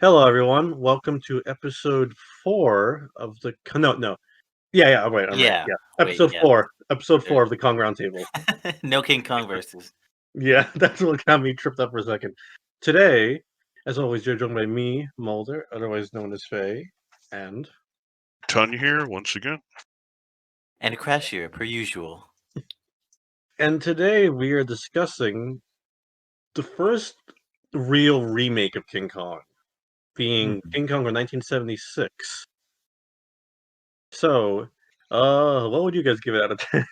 Hello, everyone. Welcome to episode 4 of the no. Yeah, I'm right. Yeah. Yeah, Wait, episode yeah. 4. Episode There. 4 of the Kong Roundtable. No King Kong versus. Yeah, that's what got me tripped up for a second. Today, as always, you're joined by me, Mulder, otherwise known as Faye, and Tanya here once again. And Crashier, per usual. today we are discussing the first real remake of King Kong, being King Kong from 1976. So, what would you guys give it out of 10?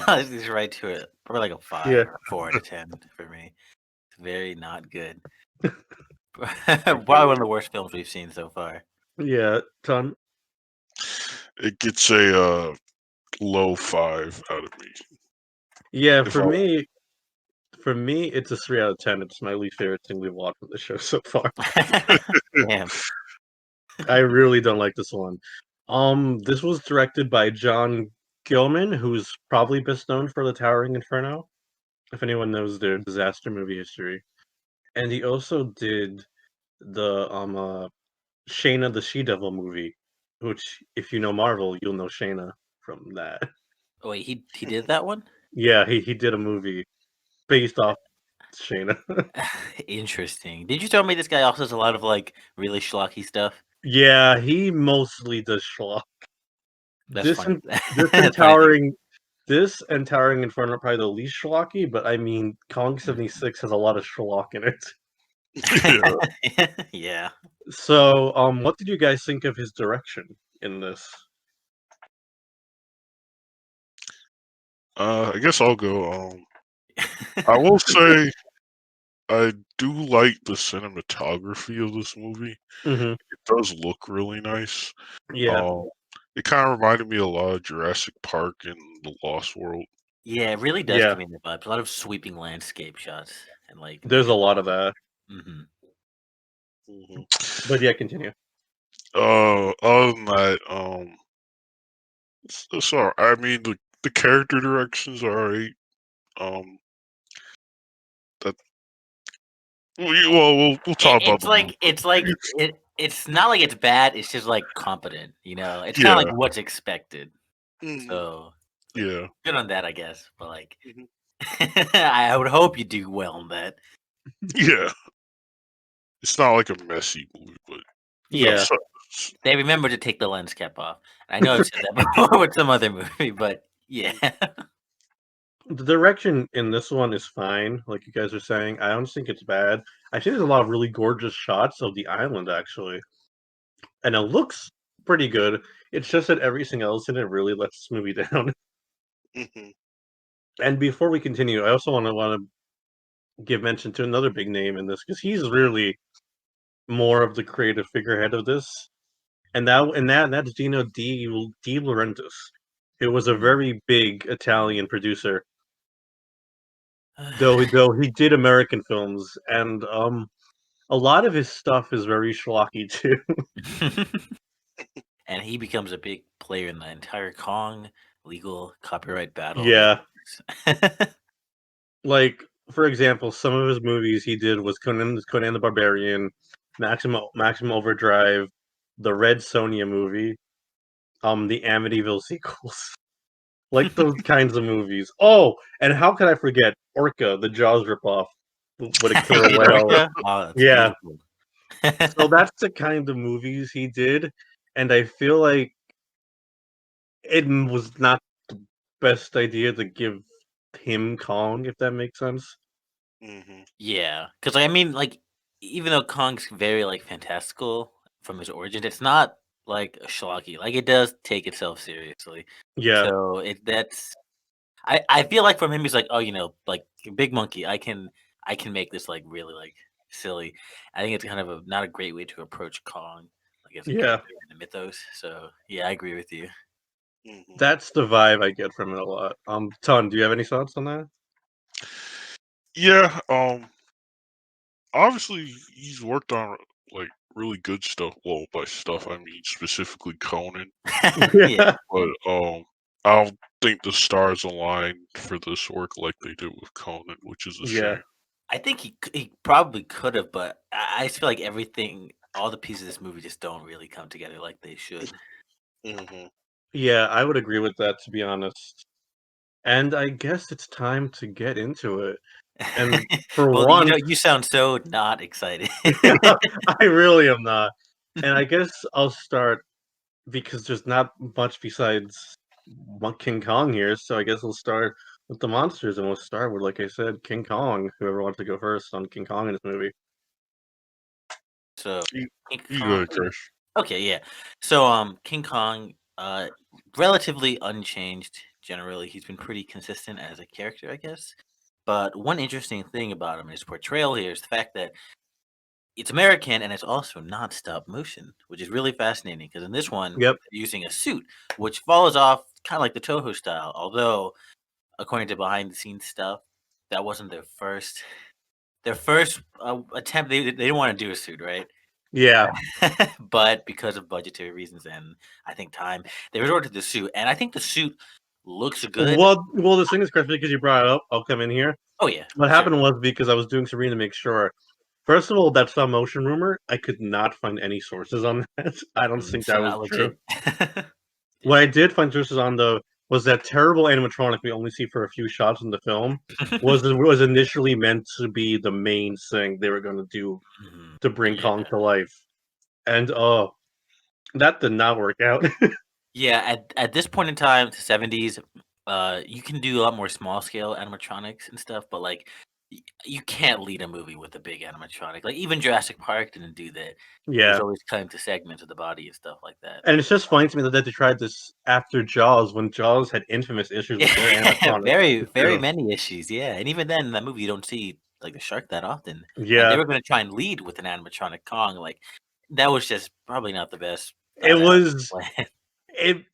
Let's just right to it. Probably like a 5 Yeah. or a 4 out of 10 for me. It's very not good. Probably one of the worst films we've seen so far. Yeah, Ton. It gets a low 5 out of me. Yeah, If for I- me, it's a 3 out of 10. It's my least favorite thing we've watched on the show so far. Damn. I really don't like this one. This was directed by John Gilman, who's probably best known for The Towering Inferno, if anyone knows their disaster movie history. And he also did the Shayna the She-Devil movie, which, if you know Marvel, you'll know Shayna from that. Oh, wait, he did that one? Yeah, he did a movie based off Shayna. Interesting. Did you tell me this guy also does a lot of like really schlocky stuff? Yeah, he mostly does schlock. That's This funny. and this That's and funny. Towering Inferno are probably the least schlocky, but I mean, Kong 76 has a lot of schlock in it. Yeah. So, what did you guys think of his direction in this? I guess I'll go. I will say I do like the cinematography of this movie. Mm-hmm. It does look really nice. Yeah, It kind of reminded me a lot of Jurassic Park and The Lost World. Yeah, it really does Yeah. give me the vibes. A lot of sweeping landscape shots and like there's a lot of that. hmm But yeah, continue. Other than that, it's alright. I mean, the character directions are alright. That we'll talk about It's the like movie. it's not like it's bad. It's just like competent. It's kind Yeah. of like what's expected. Mhm. So Yeah. good on that, I guess. But like, Mhm. I would hope you do well on that. Yeah. It's not like a messy movie, but Yeah. They remember to take the lens cap off. I know I've said that before with some other movie, but yeah. The direction in this one is fine, like you guys are saying. I don't think it's bad. I think there's a lot of really gorgeous shots of the island, actually. And it looks pretty good. It's just that everything else in it really lets this movie down. Mhm. And before we continue, I also want to give mention to another big name in this, because he's really more of the creative figurehead of this. And that's Dino De Laurentiis, who was a very big Italian producer. Though he did American films, and a lot of his stuff is very schlocky too. And he becomes a big player in the entire Kong legal copyright battle. Yeah. Like, for example, some of his movies he did was Conan the Barbarian, Maximum Overdrive, the Red Sonja movie, the Amityville sequels. Like those kinds of movies. Oh, and how could I forget Orca, the Jaws ripoff with a killer He did whale. Orca? Oh, that's Yeah. beautiful. So that's the kind of movies he did, and I feel like it was not the best idea to give him Kong, if that makes sense. Mhm. Yeah, because I mean, like, even though Kong's very like fantastical from his origin, it's not like schlocky. Like, it does take itself seriously. Yeah. So I feel like from him, he's like, oh, like Big Monkey, I can make this like really like silly. I think it's kind of not a great way to approach Kong, like as a Yeah. character in the mythos. So yeah, I agree with you. Mhm. That's the vibe I get from it a lot. Ton, do you have any thoughts on that? Yeah. Obviously, he's worked on like really good stuff. Well, by stuff I mean specifically Conan. Yeah. But I don't think the stars aligned for this work like they did with Conan, which is a Yeah. shame. I think he probably could have, but I just feel like everything, all the pieces of this movie just don't really come together like they should. Hmm. Yeah, I would agree with that, to be honest. And I guess it's time to get into it. And for Well, once, you sound so not excited. I really am not. And I guess I'll start because there's not much besides King Kong here, so I guess we'll start with the monsters, and we'll start with, like I said, King Kong. Whoever wants to go first on King Kong in this movie. So You, King you Kong. good, Chris? Okay, yeah. So King Kong, relatively unchanged. Generally, he's been pretty consistent as a character, I guess. But one interesting thing about him, his portrayal here, is the fact that it's American and it's also non-stop motion, which is really fascinating because in this one, Yep. they're using a suit, which follows off kind of like the Toho style. Although, according to behind-the-scenes stuff, that wasn't their first. Their first attempt, they didn't want to do a suit, right? Yeah. But because of budgetary reasons and I think time, they resorted to the suit, and I think the suit looks good. Well, the thing is, Chris, because you brought it up, I'll come in here. Oh yeah, What sure. happened was because I was doing Serena to make sure. First of all, that stop motion rumor, I could not find any sources on that. I don't think So that was not true. legit. What I did find sources on, though, was that terrible animatronic we only see for a few shots in the film was initially meant to be the main thing they were going to do to bring Yeah, Kong to life, and that did not work out. yeah. At this point in time, the 70s, you can do a lot more small scale animatronics and stuff, but like you can't lead a movie with a big animatronic. Like even Jurassic Park didn't do that. It was Yeah, always cutting to segments of the body and stuff like that. and it's just funny to me that they tried this after Jaws when Jaws had infamous issues with their Yeah, animatronics very too. many issues. Yeah, and even then, in that movie, you don't see like the shark that often. And they Yeah, were going to try and lead with an animatronic Kong. Like that was just probably not the best it thought out was plan. it.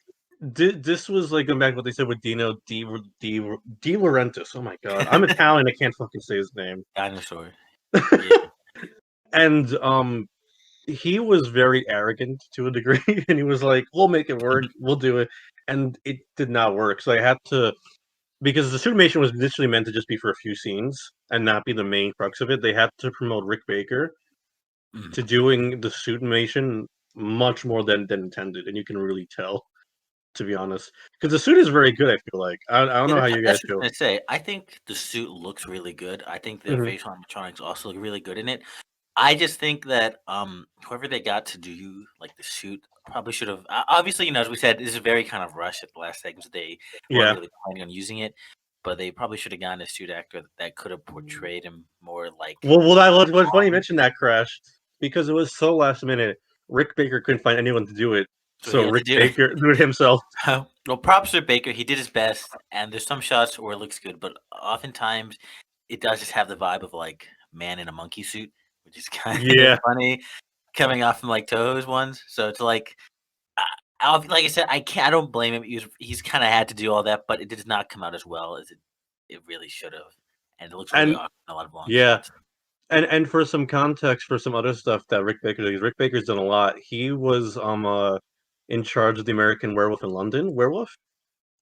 This was like going back to what they said with De Laurentiis. Oh my god, I'm Italian. I can't fucking say his name. Dinosaur. Yeah. And he was very arrogant to a degree, and he was like, "We'll make it work. We'll do it," and it did not work. So I had to because the Suitmation was initially meant to just be for a few scenes and not be the main crux of it. They had to promote Rick Baker Mm. to doing the Suitmation much more than intended, and you can really tell, to be honest, because the suit is very good. I feel like I don't Yeah, know how you guys that's what I feel. was gonna say. I think the suit looks really good. I think the Hmm. facial animatronics also look really good in it. I just think that whoever they got to do like the suit probably should have obviously, as we said, this is very kind of rushed at the last seconds. They weren't Yeah. really planning on using it, but they probably should have gotten a suit actor that could have portrayed him more like Well, that was funny you mentioned that, Crash, because it was so last minute. Rick Baker couldn't find anyone to do it, so he so had to Rick do it. Baker did it himself. Well, props to Baker. He did his best, and there's some shots where it looks good, but oftentimes it does just have the vibe of like man in a monkey suit, which is kind of Yeah, funny coming off from like Toho's ones. So it's like, like I said, I don't blame him. He's kind of had to do all that, but it did not come out as well as it really should have, and it looks really and awkward in a lot of long yeah, shots. and for some context for some other stuff that Rick Baker did, Rick Baker's done a lot. He was in charge of the American Werewolf in London, Werewolf,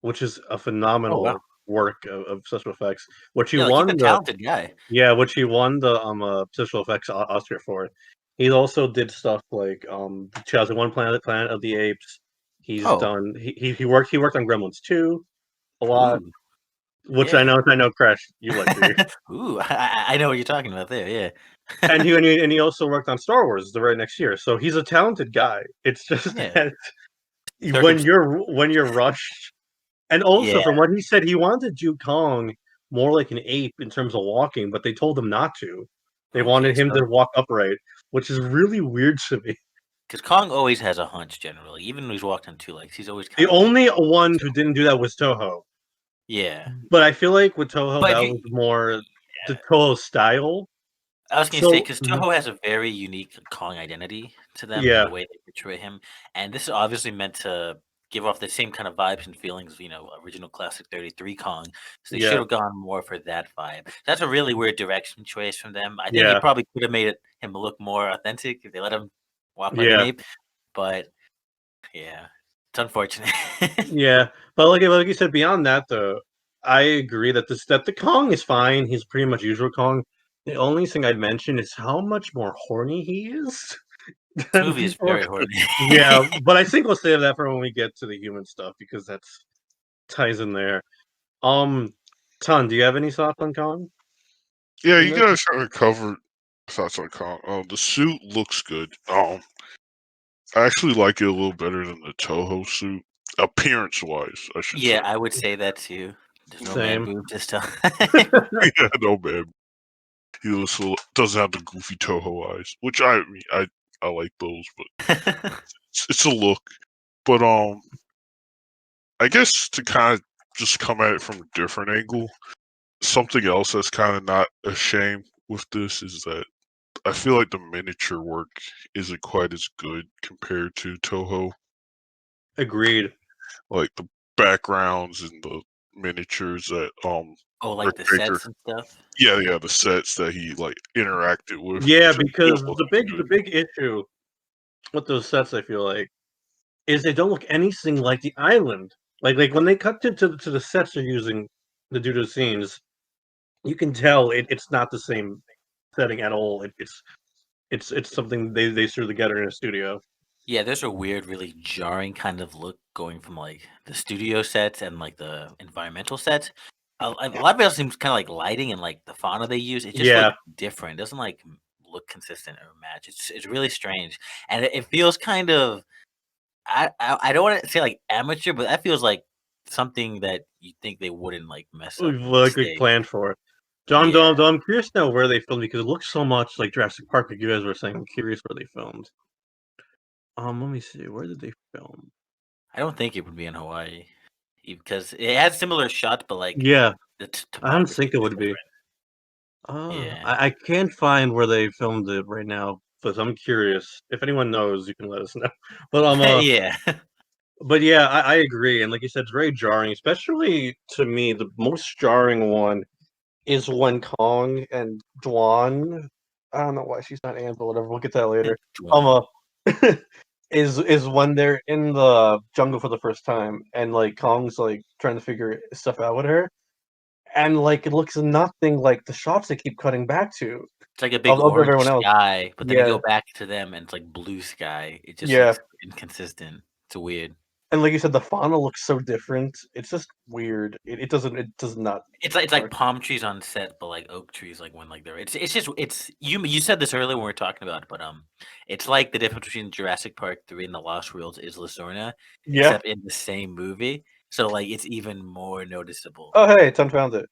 which is a Oh wow, phenomenal work of special effects. Which he yeah, like he's a won the talented guy. Yeah, which he won the special effects Oscar for. He also did stuff like 2001 Planet of the Apes. He's Oh, done he worked on Gremlins 2 a lot, ooh, which yeah, I know Crash you like to. ooh, I know what you're talking about there. Yeah, And he also worked on Star Wars the very next year. So he's a talented guy. It's just yeah, that circumstance. when you're rushed, and also Yeah, from what he said, he wanted to do Kong more like an ape in terms of walking, but they told him not to. They okay, wanted him so to walk upright, which is really weird to me. because Kong always has a hunch generally, even when he's walked on two legs, he's always The kind of like, only one who didn't do that was Toho, yeah. but I feel like with Toho But that if was you, more the Toho style. I was gonna say So because Toho has a very unique Kong identity to them in yeah, the way they portray him, and this is obviously meant to give off the same kind of vibes and feelings, original classic '33 Kong. So they should yeah, have gone more for that vibe. That's a really weird direction choice from them. I think they yeah, probably could have made him look more authentic if they let him walk like an yeah, ape. But yeah, it's unfortunate. yeah. But like you said, beyond that though, I agree that the Kong is fine. He's pretty much usual Kong. The only thing I'd mention is how much more horny he is This than movie is before. very horny. Yeah, but I think we'll save that for when we get to the human stuff because that's ties in there. Ton, do you have any thoughts on Kong? Yeah, in you this? guys kind of covered thoughts on Kong. The suit looks good. I actually like it a little better than the Toho suit, appearance-wise, I should Yeah, say. I would say that too. There's no man Same. boobs this time. Yeah, no man. He also doesn't have the goofy Toho eyes, which I like those, but it's a look. But I guess to kind of just come at it from a different angle, something else that's kind of not a shame with this is that I feel like the miniature work isn't quite as good compared to Toho. Agreed. Like the backgrounds and the miniatures that Oh, like Rick the Baker, sets and stuff. yeah, the sets that he like interacted with. Yeah, Which I because feel the wasn't good. big issue with those sets, I feel like, is they don't look anything like the island. Like when they cut to the sets they're using to do those scenes, you can tell it's not the same setting at all. It's something they threw together in a studio. Yeah, there's a weird, really jarring kind of look going from like the studio sets and like the environmental sets. A lot of it seems kind of like lighting and like the fauna they use. It just Yeah, looks different. It doesn't like look consistent or match. It's really strange, and it feels kind of I don't want to say like amateur, but that feels like something that you think they wouldn't like mess up we've and like mistake. planned for it. Yeah, I'm curious now where they filmed because it looks so much like Jurassic Park. Like you guys were saying, I'm curious where they filmed. Let me see. Where did they film? I don't think it would be in Hawaii because it has similar shots, but like Yeah, the I don't topography think is it would be. different. Yeah. I can't find where they filmed it right now, but I'm curious. If anyone knows, you can let us know. But Yeah. but yeah, I agree. And like you said, it's very jarring, especially to me. The most jarring one is when Kong and Dwan. I don't know why she's not Anne, but whatever. We'll get to that later. Juan. Is when they're in the jungle for the first time, and like Kong's like trying to figure stuff out with her, and like it looks nothing like the shots they keep cutting back to It's like a big of orange everyone else. sky, but then you Yeah, go back to them and it's like blue sky. It just yeah. looks inconsistent. It's weird. And like you said, the fauna looks so different. It's just weird. It does not It's like work. palm trees on set, but like oak trees, like when like they're it's just it's you said this earlier when we were talking about it, but it's like the difference between Jurassic Park 3 and The Lost World's Isla Sorna, Yeah. except in the same movie. So like it's even more noticeable. Oh, hey, Ton found it.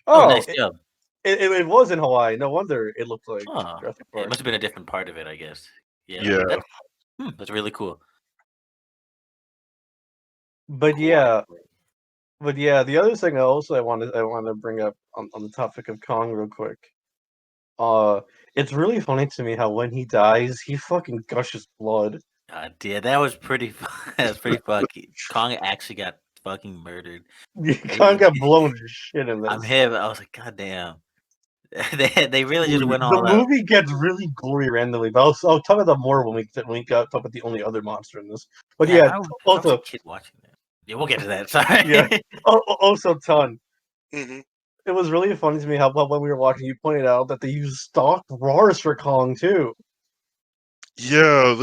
Oh, Oh, nice job. it was in Hawaii. No wonder it looked like Oh, Jurassic it Park. must have been a different part of it, I guess. Yeah, Yeah, that's really cool. But Quiet. yeah, the other thing I want to bring up on the topic of Kong real quick. Uh, it's really funny to me how when he dies, he fucking gushes blood. Yeah, that was pretty. That was pretty fucking. Kong actually got fucking murdered. Kong got blown to shit in I'm this. him. I was like, God damn. They really just went The all out. movie gets really gory randomly, but I'll talk about that more when we talk about the only other monster in this. But Yeah, yeah, if I was a also kid watching that. Yeah, we'll get to that. Sorry. yeah, also Ton. hmm It was really funny to me how when we were watching, you pointed out that they use stock RARs for Kong too. yeah.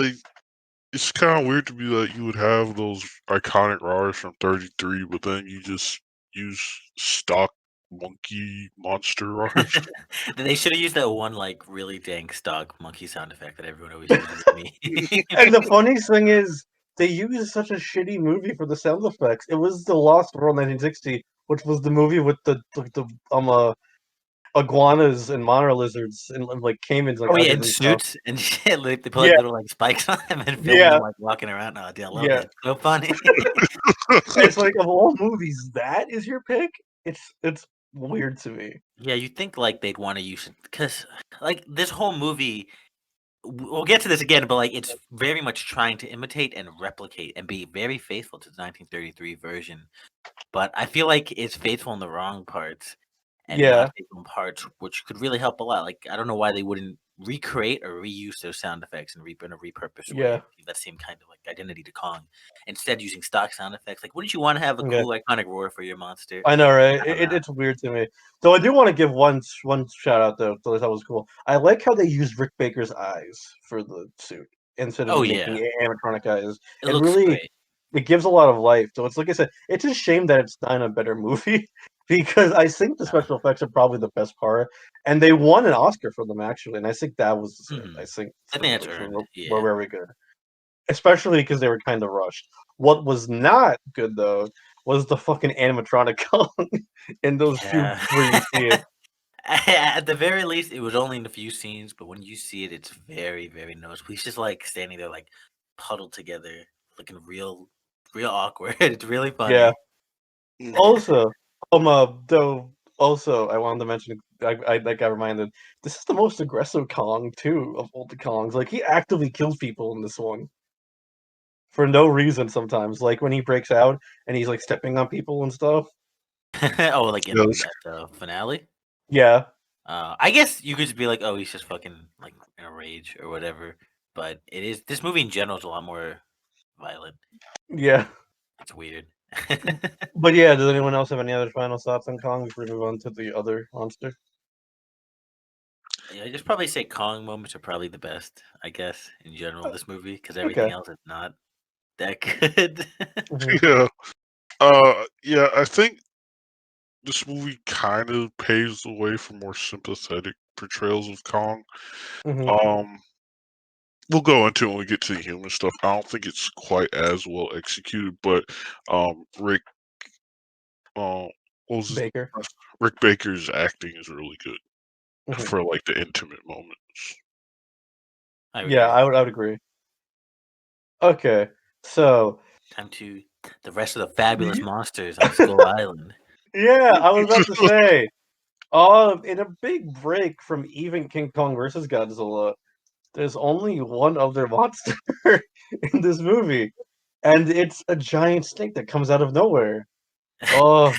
It's kind of weird to be like you would have those iconic RARs from 33, but then you just use stock monkey monster RARs. They should have used that one like really dang stock monkey sound effect that everyone always uses with me. And the funniest thing is, they used such a shitty movie for the sound effects. It was The Lost World 1960, which was the movie with the iguanas and monitor lizards and like caimans like Oh yeah, eyes in and stuff. suits and shit. Like, they put like Yeah, little like spikes on them and film yeah, them like walking around. Oh, dude, I love yeah. that. So funny. It's like of all movies, that is your pick. It's weird to me. Yeah, you think like they'd want to use it because like this whole movie. We'll get to this again, but like it's very much trying to imitate and replicate and be very faithful to the 1933 version. But I feel like it's faithful in the wrong parts and not Yeah, faithful in parts which could really help a lot. Like I don't know why they wouldn't recreate or reuse those sound effects and in a repurposed way. Yeah. Give that same kind of like identity to Kong. Instead, using stock sound effects. Like, wouldn't you want to have a Yeah. cool iconic roar for your monster? I know, right? I don't know. It's weird to me. Though I do want to give one shout out though. So that was cool. I like how they used Rick Baker's eyes for the suit instead of Oh making yeah, animatronic eyes. it It looks really great. it gives a lot of life. So it's like I said, it's a shame that it's not a better movie because I think the special effects are probably the best part, and they won an Oscar for them actually, and I think that was it. Mhm. I think I think that's earned. were Yeah. very good, especially because they were kind of rushed. What was not good though was the fucking animatronic Kong in those few Yeah. where you see it. At the very least, it was only in a few scenes, but when you see it, it's very, very noticeable. He's just like standing there, like huddled together, looking real awkward. It's really funny. Yeah. Also, though, also I wanted to mention, I got reminded, this is the most aggressive Kong too of all the Kongs. Like he actively kills people in this one for no reason sometimes. Like when he breaks out and he's like stepping on people and stuff. Oh, like in Yes. at the finale. Yeah, I guess you could just be like, oh, he's just fucking like in a rage or whatever. But this movie in general is a lot more violent. yeah. It's weird. But yeah, does anyone else have any other final thoughts on Kong before we move on to the other monster? Yeah, I just probably say Kong moments are probably the best, I guess, in general. This movie because everything Okay. else is not that good. Mhm, Yeah. Yeah, I think this movie kind of paves the way for more sympathetic portrayals of Kong. mhm. We'll go into it when we get to the human stuff. I don't think it's quite as well executed, but Rick, what was his Baker. name? Rick Baker's acting is really good Mhm. for like the intimate moments. I Yeah, agree. I would agree. Okay, so Time to the rest of the fabulous monsters on Skull Island. yeah, I was about to say, in a big break from even King Kong versus Godzilla, there's only one other monster in this movie, and it's a giant snake that comes out of nowhere. Oh,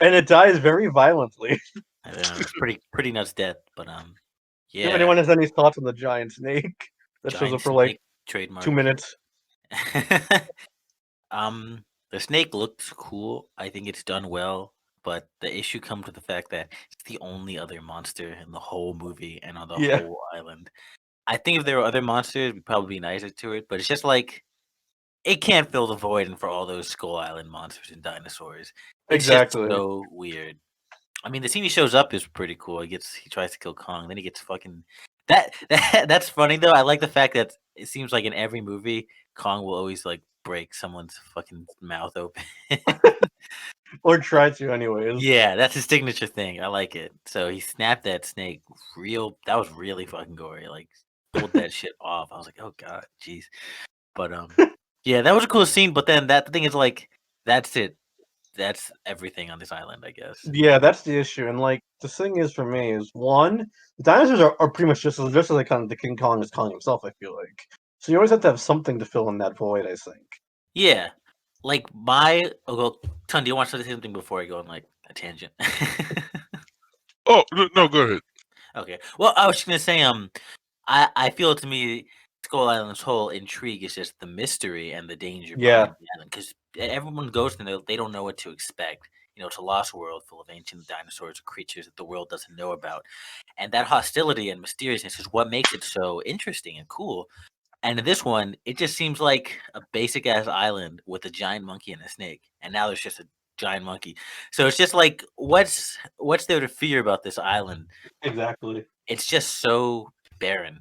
and it dies very violently. I don't know, it's pretty nuts death, but If yeah, anyone has any thoughts on the giant snake that shows giant up for like snake trademark. 2 minutes. The snake looks cool. I think it's done well, but the issue comes with the fact that it's the only other monster in the whole movie and on the Yeah, whole island. I think if there were other monsters, we'd probably be nicer to it, but it's just like it can't fill the void and for all those Skull Island monsters and dinosaurs. It's just exactly. so weird. I mean, the scene he shows up is pretty cool. He tries to kill Kong, then he gets fucking that's funny though. I like the fact that it seems like in every movie, Kong will always like break someone's fucking mouth open. Or try to anyways. Yeah, that's his signature thing. I like it. So he snapped that snake that was really fucking gory. Like pulled that shit off. I was like, oh god, jeez. But yeah, that was a cool scene. But then the thing is like, that's it. That's everything on this island, I guess. Yeah, that's the issue. And like the thing is for me is one, the dinosaurs are pretty much just as like kind of the King Kong is Kong himself, I feel like. So you always have to have something to fill in that void, I think. Yeah, like well, Ton, do you want to say something before I go on like a tangent? Oh no, go ahead. Okay. Well, I was just gonna say, I feel to me, Skull Island's whole intrigue is just the mystery and the danger Yeah, behind the island because everyone goes there, they don't know what to expect. You know, it's a lost world full of ancient dinosaurs, creatures that the world doesn't know about, and that hostility and mysteriousness is what makes it so interesting and cool. And in this one, it just seems like a basic ass island with a giant monkey and a snake, and now there's just a giant monkey. So it's just like, what's there to fear about this island? exactly. It's just so barren,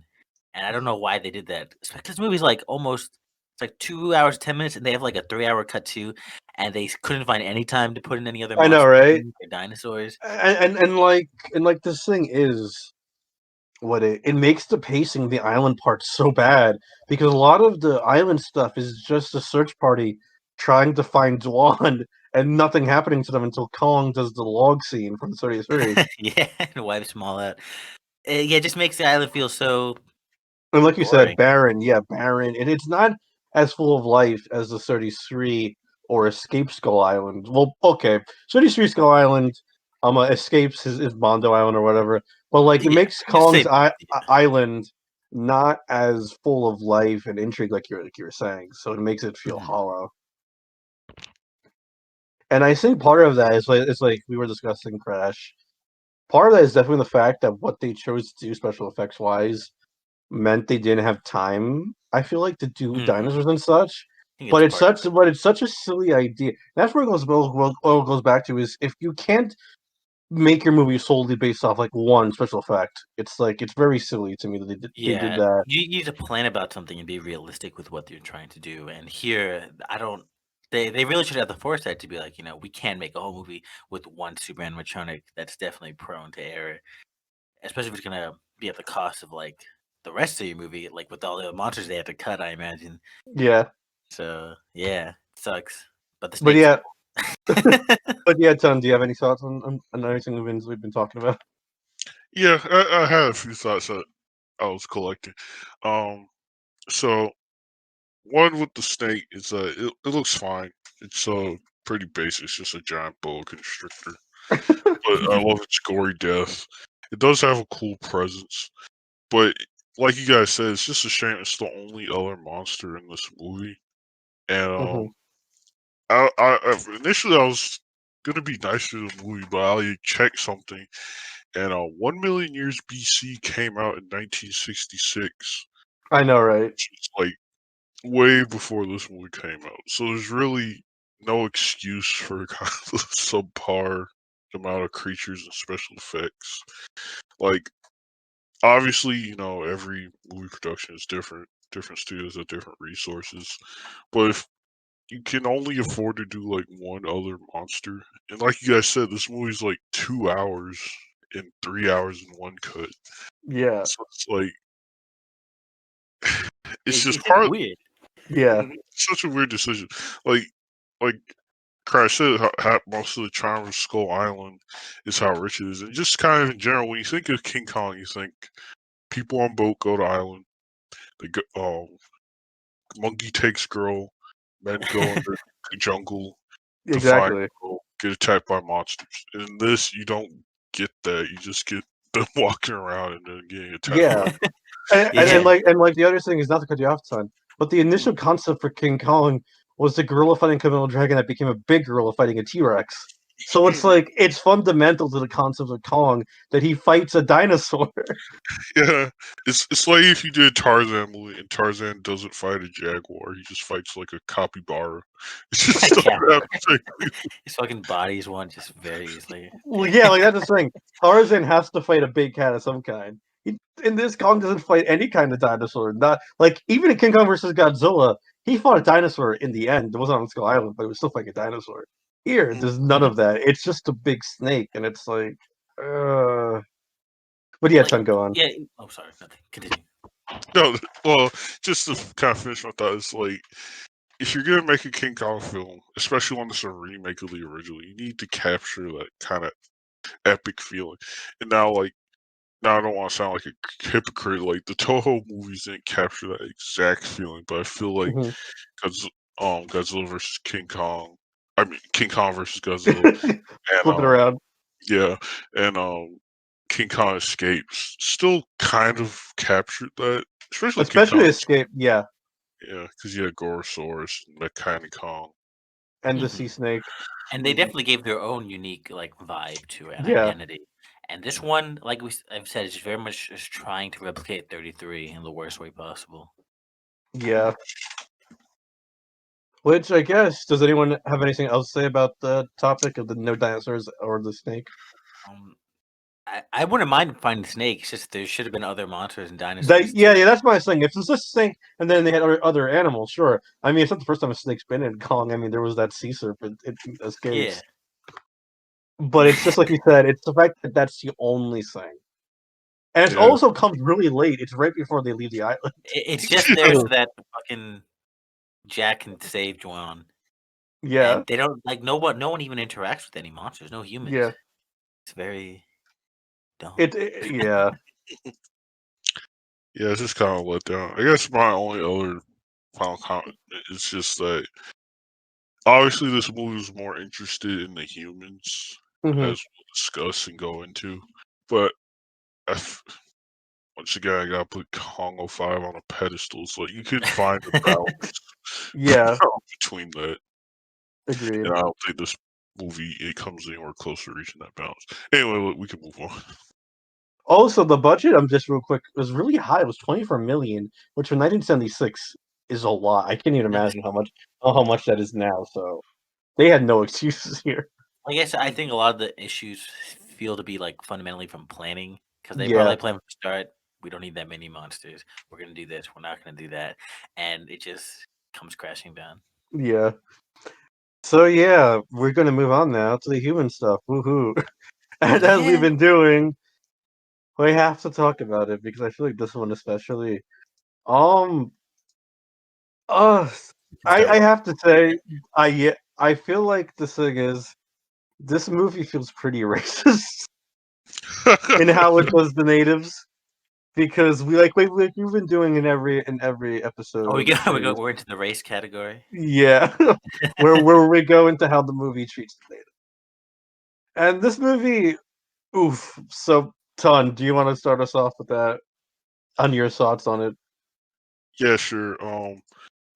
and I don't know why they did that. This movie's like almost it's like 2 hours 10 minutes, and they have like a 3 hour cut too, and they couldn't find any time to put in any other I know, monsters right? or dinosaurs. And like this thing is what it makes the pacing of the island part so bad because a lot of the island stuff is just a search party trying to find Dwan and nothing happening to them until Kong does the log scene from 33. Yeah, and wipes them all out. Yeah, it just makes the island feel so And like you said, boring. barren, yeah, barren. And it's not as full of life as the 33 or Escape Skull Island. Well, okay. 33 Skull Island, escapes his Bondo Island or whatever. But like it Yeah, makes you say Kong's island not as full of life and intrigue like you were saying. So it makes it feel Mhm. hollow. And I think part of that is like it's like we were discussing Crash. Part of that is definitely the fact that what they chose to do special effects wise meant they didn't have time. I feel like to do dinosaurs and such. I think But it's it's part of such but it's such a silly idea. That's where it goes back to is if you can't make your movie solely based off like one special effect, it's like it's very silly to me that they did Yeah, that. you need to plan about something and be realistic with what you're trying to do. And here, I don't. They really should have the foresight to be like, we can make a whole movie with one super animatronic that's definitely prone to error, especially if it's gonna be at the cost of like the rest of your movie, like with all the monsters they have to cut. I imagine. Yeah. So yeah, it sucks. But the But snake's yeah. cool. But yeah, Ton, do you have any thoughts on anything we've been talking about? Yeah, I had a few thoughts that I was collecting. So one with the snake is it looks fine. It's pretty basic. It's just a giant boa constrictor, but I love its gory death. It does have a cool presence, but like you guys said, it's just a shame it's the only other monster in this movie. And Mhm. initially I was gonna be nice to the movie, but I checked something, and 1,000,000 years BC came out in 1966, I know, right? which is like way before this movie came out. So there's really no excuse for kind of the subpar amount of creatures and special effects. Like obviously, every movie production is different. Different studios have different resources, but if you can only afford to do like one other monster, and like you guys said, this movie's like 2 hours and 3 hours in one cut. Yeah. So it's like it's just It's just part. weird. Yeah. Such a weird decision. Like Crash said, most of the charm of Skull Island is how rich it is, and just kind of in general, when you think of King Kong, you think people on boat go to island. They go, monkey takes girl, men go in the jungle to find Exactly. girl, get attacked by monsters. In this, you don't get that. You just get them walking around and then getting attacked. Yeah. And, and, Yeah. and like and like the other thing is not to cut you off, Ton, but the initial concept for King Kong was the gorilla fighting a Komodo dragon that became a big gorilla fighting a T-Rex. So it's like it's fundamental to the concept of Kong that he fights a dinosaur. Yeah, it's like if you did a Tarzan movie and Tarzan doesn't fight a jaguar, he just fights like a capybara. It's just stuff Yeah. that happens. His fucking bodies one just very easily. Well, yeah, like that's the thing. Tarzan has to fight a big cat of some kind. In this, Kong doesn't fight any kind of dinosaur. Not like even in King Kong versus Godzilla, he fought a dinosaur in the end. It wasn't on Skull Island, but it was still fighting a dinosaur. Here, there's none of that. It's just a big snake, and it's like, But yeah, Like, Ton, go on. yeah. Oh, sorry. Nothing. Continue. No, well, just to kind of finish my thought, it's like if you're gonna make a King Kong film, especially one that's a remake of the original, you need to capture that kind of epic feeling. And now I don't want to sound like a hypocrite. Like the Toho movies didn't capture that exact feeling, but I feel like Mhm. Godzilla versus King Kong. I mean King Kong versus Godzilla, Flip it and around. yeah, and King Kong Escapes still kind of captured that, especially King Especially Kong. Escape, yeah, Yeah, because you had Gorosaurus and Mechanic Kong. and the Mhm. sea snake. And they Mhm. definitely gave their own unique like vibe to an Yeah. identity. And this one, like I've said, is just very much just trying to replicate 33 in the worst way possible. Yeah. Which I guess, does anyone have anything else to say about the topic of the no dinosaurs or the snake? Um, I wouldn't mind finding snakes. Just there should have been other monsters and dinosaurs Yeah, too. that's my thing. If it's just snake and then they had other animals, sure. I mean, it's not the first time a snake's been in Kong. I mean, there was that sea serpent. It escapes. Yeah, But it's just like you said, it's the fact that that's the only thing. And it Yeah. also comes really late. It's right before they leave the island. it's just there so that fucking Jack can save Juan. Yeah, And they don't like no one even interacts with any monsters, no humans. yeah. It's very dumb. Yeah. Yeah, it's just kind of let down. I guess my only other final comment is just that obviously this movie was more interested in the humans Mhm. as well discuss and go into. But once again, I gotta put Kong 05 on a pedestal, so you can find a balance Yeah, between that. agreed. And I don't think this movie comes anywhere close to reaching that balance. Anyway, we can move on. Also, the budget, I'm just real quick, was really high. It was 24 million, which for 1976 is a lot. I can't even imagine how much that is now. So they had no excuses here. I guess I think a lot of the issues feel to be like fundamentally from planning because they Yeah, probably plan from the start. We don't need that many monsters. We're gonna do this. We're not gonna do that, and it just comes crashing down. yeah. So yeah, we're gonna move on now to the human stuff. Woohoo! And as we've Yeah. been doing, we have to talk about it because I feel like this one especially. Um, uh, I have to say, I feel like the thing is, this movie feels pretty racist in how it does the natives because we've been doing in every episode Oh, of the series. we're into the race category. Yeah, where we go into how the movie treats the native. And this movie, oof. So, Ton, do you want to start us off with that? On your thoughts on it? Yeah, sure.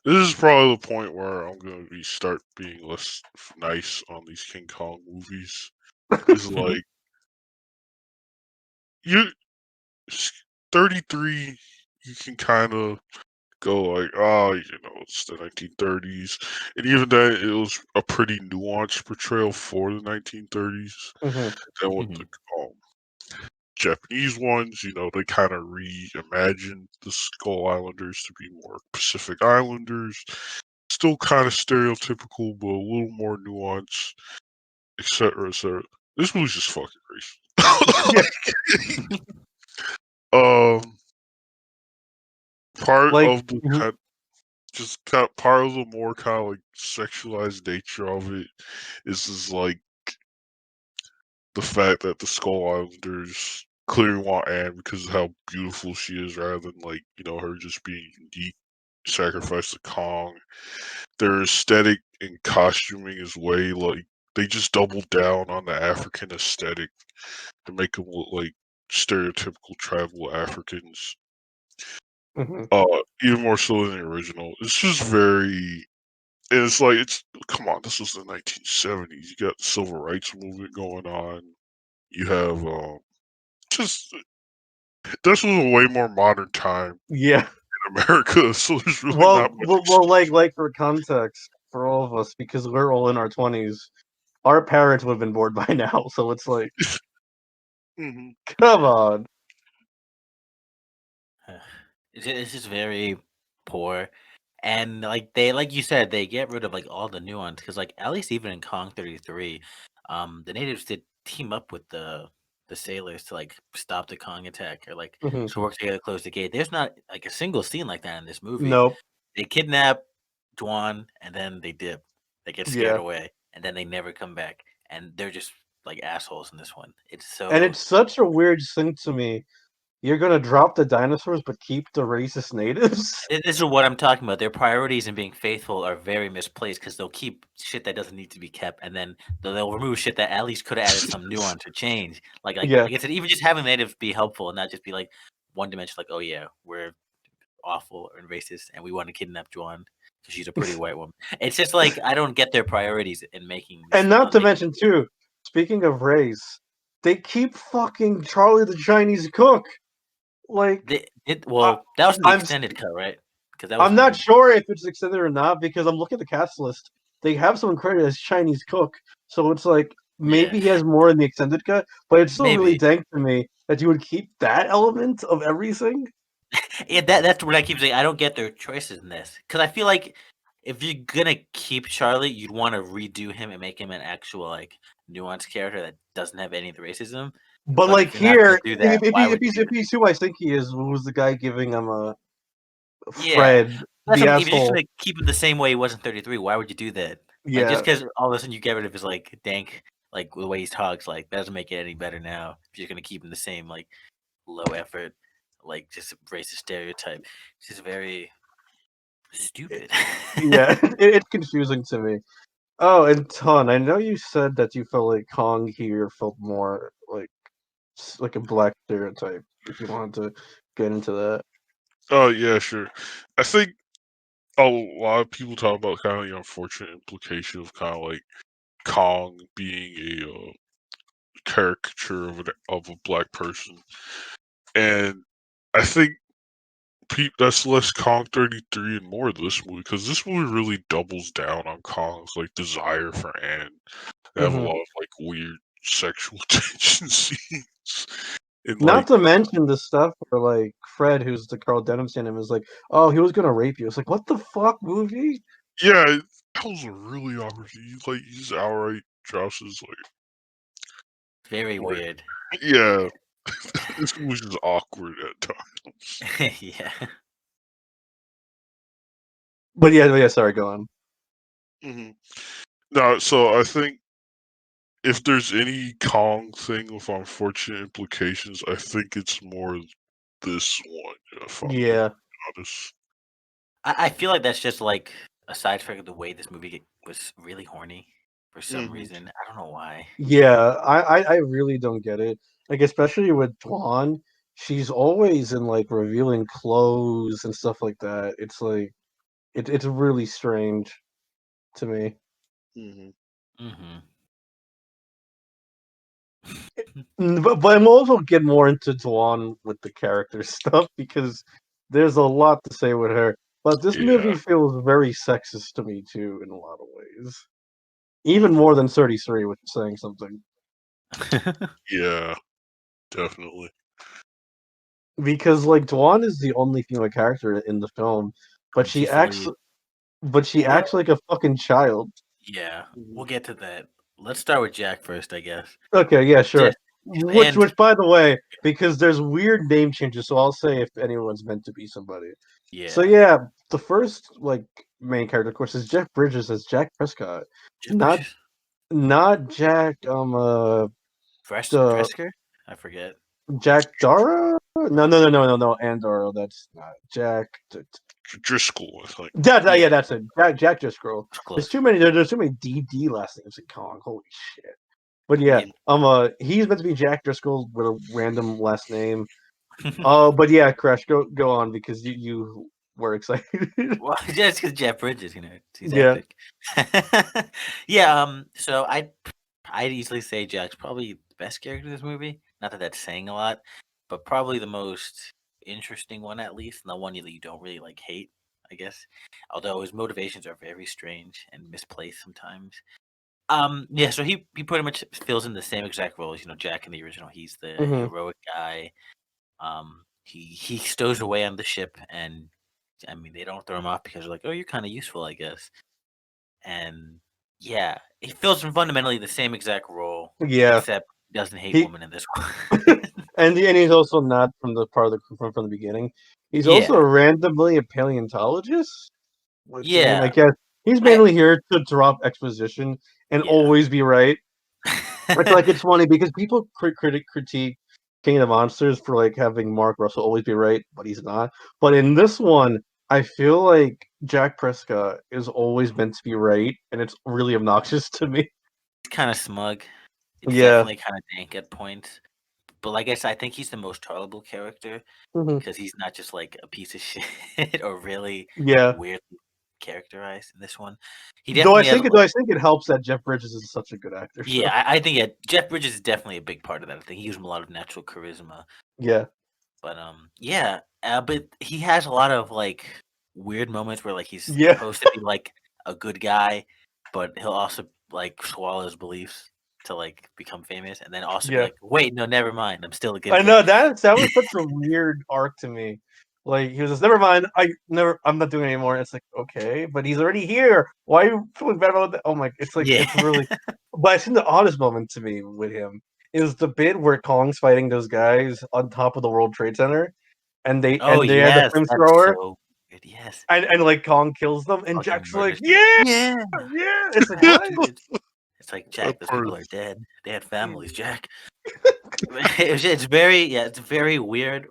This is probably the point where I'm gonna start being less nice on these King Kong movies. Is like you 33, you can kind of go like, oh, it's the 1930s, and even then, it was a pretty nuanced portrayal for the 1930s. Mm-hmm. Then with the Japanese ones, they kind of reimagined the Skull Islanders to be more Pacific Islanders. Still kind of stereotypical, but a little more nuanced, etc., etc. This movie's just fucking racist. um, part Like, of the part of the more kind of like sexualized nature of it is like the fact that the Skull Islanders clearly want Anne because of how beautiful she is, rather than like her just being unique. Sacrifice to Kong. Their aesthetic and costuming is way like they just double down on the African aesthetic to make them look like stereotypical tribal Africans. mm-hmm. Even more so than the original. It's just very. And it's like come on, this was the 1970s. You got the civil rights movement going on. You have just this was a way more modern time Yeah. in America, so there's really Well, not much. like for context for all of us, because we're all in our 20s, our parents would have been bored by now. So it's like, Mhm. come on. It's just very poor, and like you said, they get rid of like all the nuance because like at least even in Kong 33, the natives did team up with the sailors to like stop the Kong attack or like Mm-hmm. to work together to close the gate. There's not like a single scene like that in this movie. Nope. They kidnap Dwan and then they dip. They get scared Yeah. away and then they never come back. And they're just like assholes in this one. It's And so it's such a weird thing to me. You're gonna drop the dinosaurs, but keep the racist natives. this is what I'm talking about. Their priorities in being faithful are very misplaced because they'll keep shit that doesn't need to be kept, and then they'll remove shit that at least could have added some nuance or change. Yeah. Like I said, even just having natives be helpful and not just be like one dimension. Like, oh yeah, we're awful and racist, and we want to kidnap Juan because she's a pretty white woman. It's just like I don't get their priorities in making this. And not to mention too, speaking of race, they keep fucking Charlie the Chinese cook. Like, that I, was the I'm extended cut, right? Because that was I'm not sure if it's extended or not because I'm looking at the cast list. They have someone credited as Chinese cook, so it's like yeah, maybe he has more in the extended cut, but it's still really maybe. dank to me that you would keep that element of everything. Yeah, that's what I keep saying. I don't get their choices in this because I feel like if you're gonna keep Charlie, you'd want to redo him and make him an actual like nuanced character that doesn't have any of the racism. But But like if you're not gonna here, do that, why would you if do that? he's who I think he is, who's the guy giving him a Yeah, Fred, that's the what, if you're just asshole. gonna keep him the same way he was in 33, why would you do that? Like just Yeah, because all of a sudden you get rid of his like dank, like the way he talks, like that doesn't make it any better now. If you're gonna keep him the same, like low effort, like just racist stereotype, it's just very it, stupid. yeah, it's confusing to me. Oh, and Ton, I know you said that you felt like Kong here felt more like a black stereotype. If you wanted to get into that. Oh yeah, sure. I think a lot of people talk about kind of the unfortunate implication of kind of like Kong being a caricature of a black person, and I think that's less Kong 33 and more of this movie, because this movie really doubles down on Kong's like desire for Anne. They have a lot of like weird sexual tension scenes, and Not like to mention the stuff where like Fred, who's the Carl Denham's in him, is like, "Oh, he was gonna rape you." It's like, what the fuck, movie? yeah, that was a really awkward. He just outright drops his Very like, weird. yeah, this movie's just awkward at times. Yeah. But yeah, sorry, go on. hmm No, so I think if there's any Kong thing with unfortunate implications, I think it's more this one, if I'm Yeah, honest. I feel like that's just like a side effect of the way this movie was really horny for some hmm reason. I don't know why. yeah, I really don't get it. Like, especially with Dwan, she's always in like revealing clothes and stuff like that. It's like it's really strange to me. hmm Mm-hmm. But I'm also get more into Dwan with the character stuff because there's a lot to say with her. But this Yeah. movie feels very sexist to me too, in a lot of ways. Even hmm more than 33, which is saying something. Yeah, definitely. Because like Dwan is the only female character in the film, but And she's the lead. she Well, acts like a fucking child. yeah, Mhm. we'll get to that. Let's start with Jack first, I guess. Okay, yeah, sure. Just and Which by the way, because there's weird name changes, so I'll say if anyone's meant to be somebody. So yeah, yeah, the first like main character, of course, is Jeff Bridges as Jack Prescott, just not precious. Jack the Fresker? I forget. Jack Darrow. No, Andorro. That's not Jack. Driscoll, I think. Yeah, Yeah, that's it. Jack just scroll. it's There's close. too many. There's too many DD last names in Kong. Holy shit. But yeah, Yeah. he's meant to be Jack Driscoll with a random last name. But yeah, Crash, go on because you were excited. Well, just because Jeff Bridges, he's Yeah. epic. Yeah. So I'd easily say Jack's probably the best character in this movie. Not that that's saying a lot, but probably the most interesting one, at least, and the one that you don't really like hate, I guess. Although his motivations are very strange and misplaced sometimes. Yeah. So he pretty much fills in the same exact role as Jack in the original. He's the hmm heroic guy. He stows away on the ship, and I mean they don't throw him off because they're like, oh, you're kind of useful, I guess. And yeah, he fills fundamentally the same exact role, Yeah. except he doesn't hate He women in this one. and he's also not from the part of from the beginning. He's also Yeah, randomly a paleontologist, which I mean, I yeah, guess he's I mainly here to drop exposition and yeah. always be right. It's funny because people critique King of the Monsters for like having Mark Russell always be right, but he's not. But in this one, I feel like Jack Prescott is always meant to be right, and it's really obnoxious to me. He's kind of smug. It's Yeah. definitely kind of dank at points. But like I said, I think he's the most tolerable character hmm because he's not just like a piece of shit or really Yeah. weirdly characterized in this one. He Though definitely has I think it helps that Jeff Bridges is such a good actor. yeah, So I think Jeff Bridges is definitely a big part of that. I think he gives him a lot of natural charisma. yeah, But yeah, but he has a lot of like weird moments where like he's yeah. supposed to be like a good guy, but he'll also like swallow his beliefs to like become famous, and then also be Yeah. like, wait, no, never mind, I'm still a good I guy. know that was such a weird arc to me. Like he was just never mind. I'm not doing it anymore. It's like okay, but he's already here. Why are you feeling bad about that? Oh my, Yeah. it's really. But I think the oddest moment to me with him is the bit where Kong's fighting those guys on top of the World Trade Center, and Oh they had the yes, that's flamethrower, so good. Yes, and like Kong kills them, and fucking Jack's like, murders them. yeah, Yeah, yeah. It's like that's what? good. It's like That Jack, those part people are is dead. They had families, Jack. It's very it's very weird.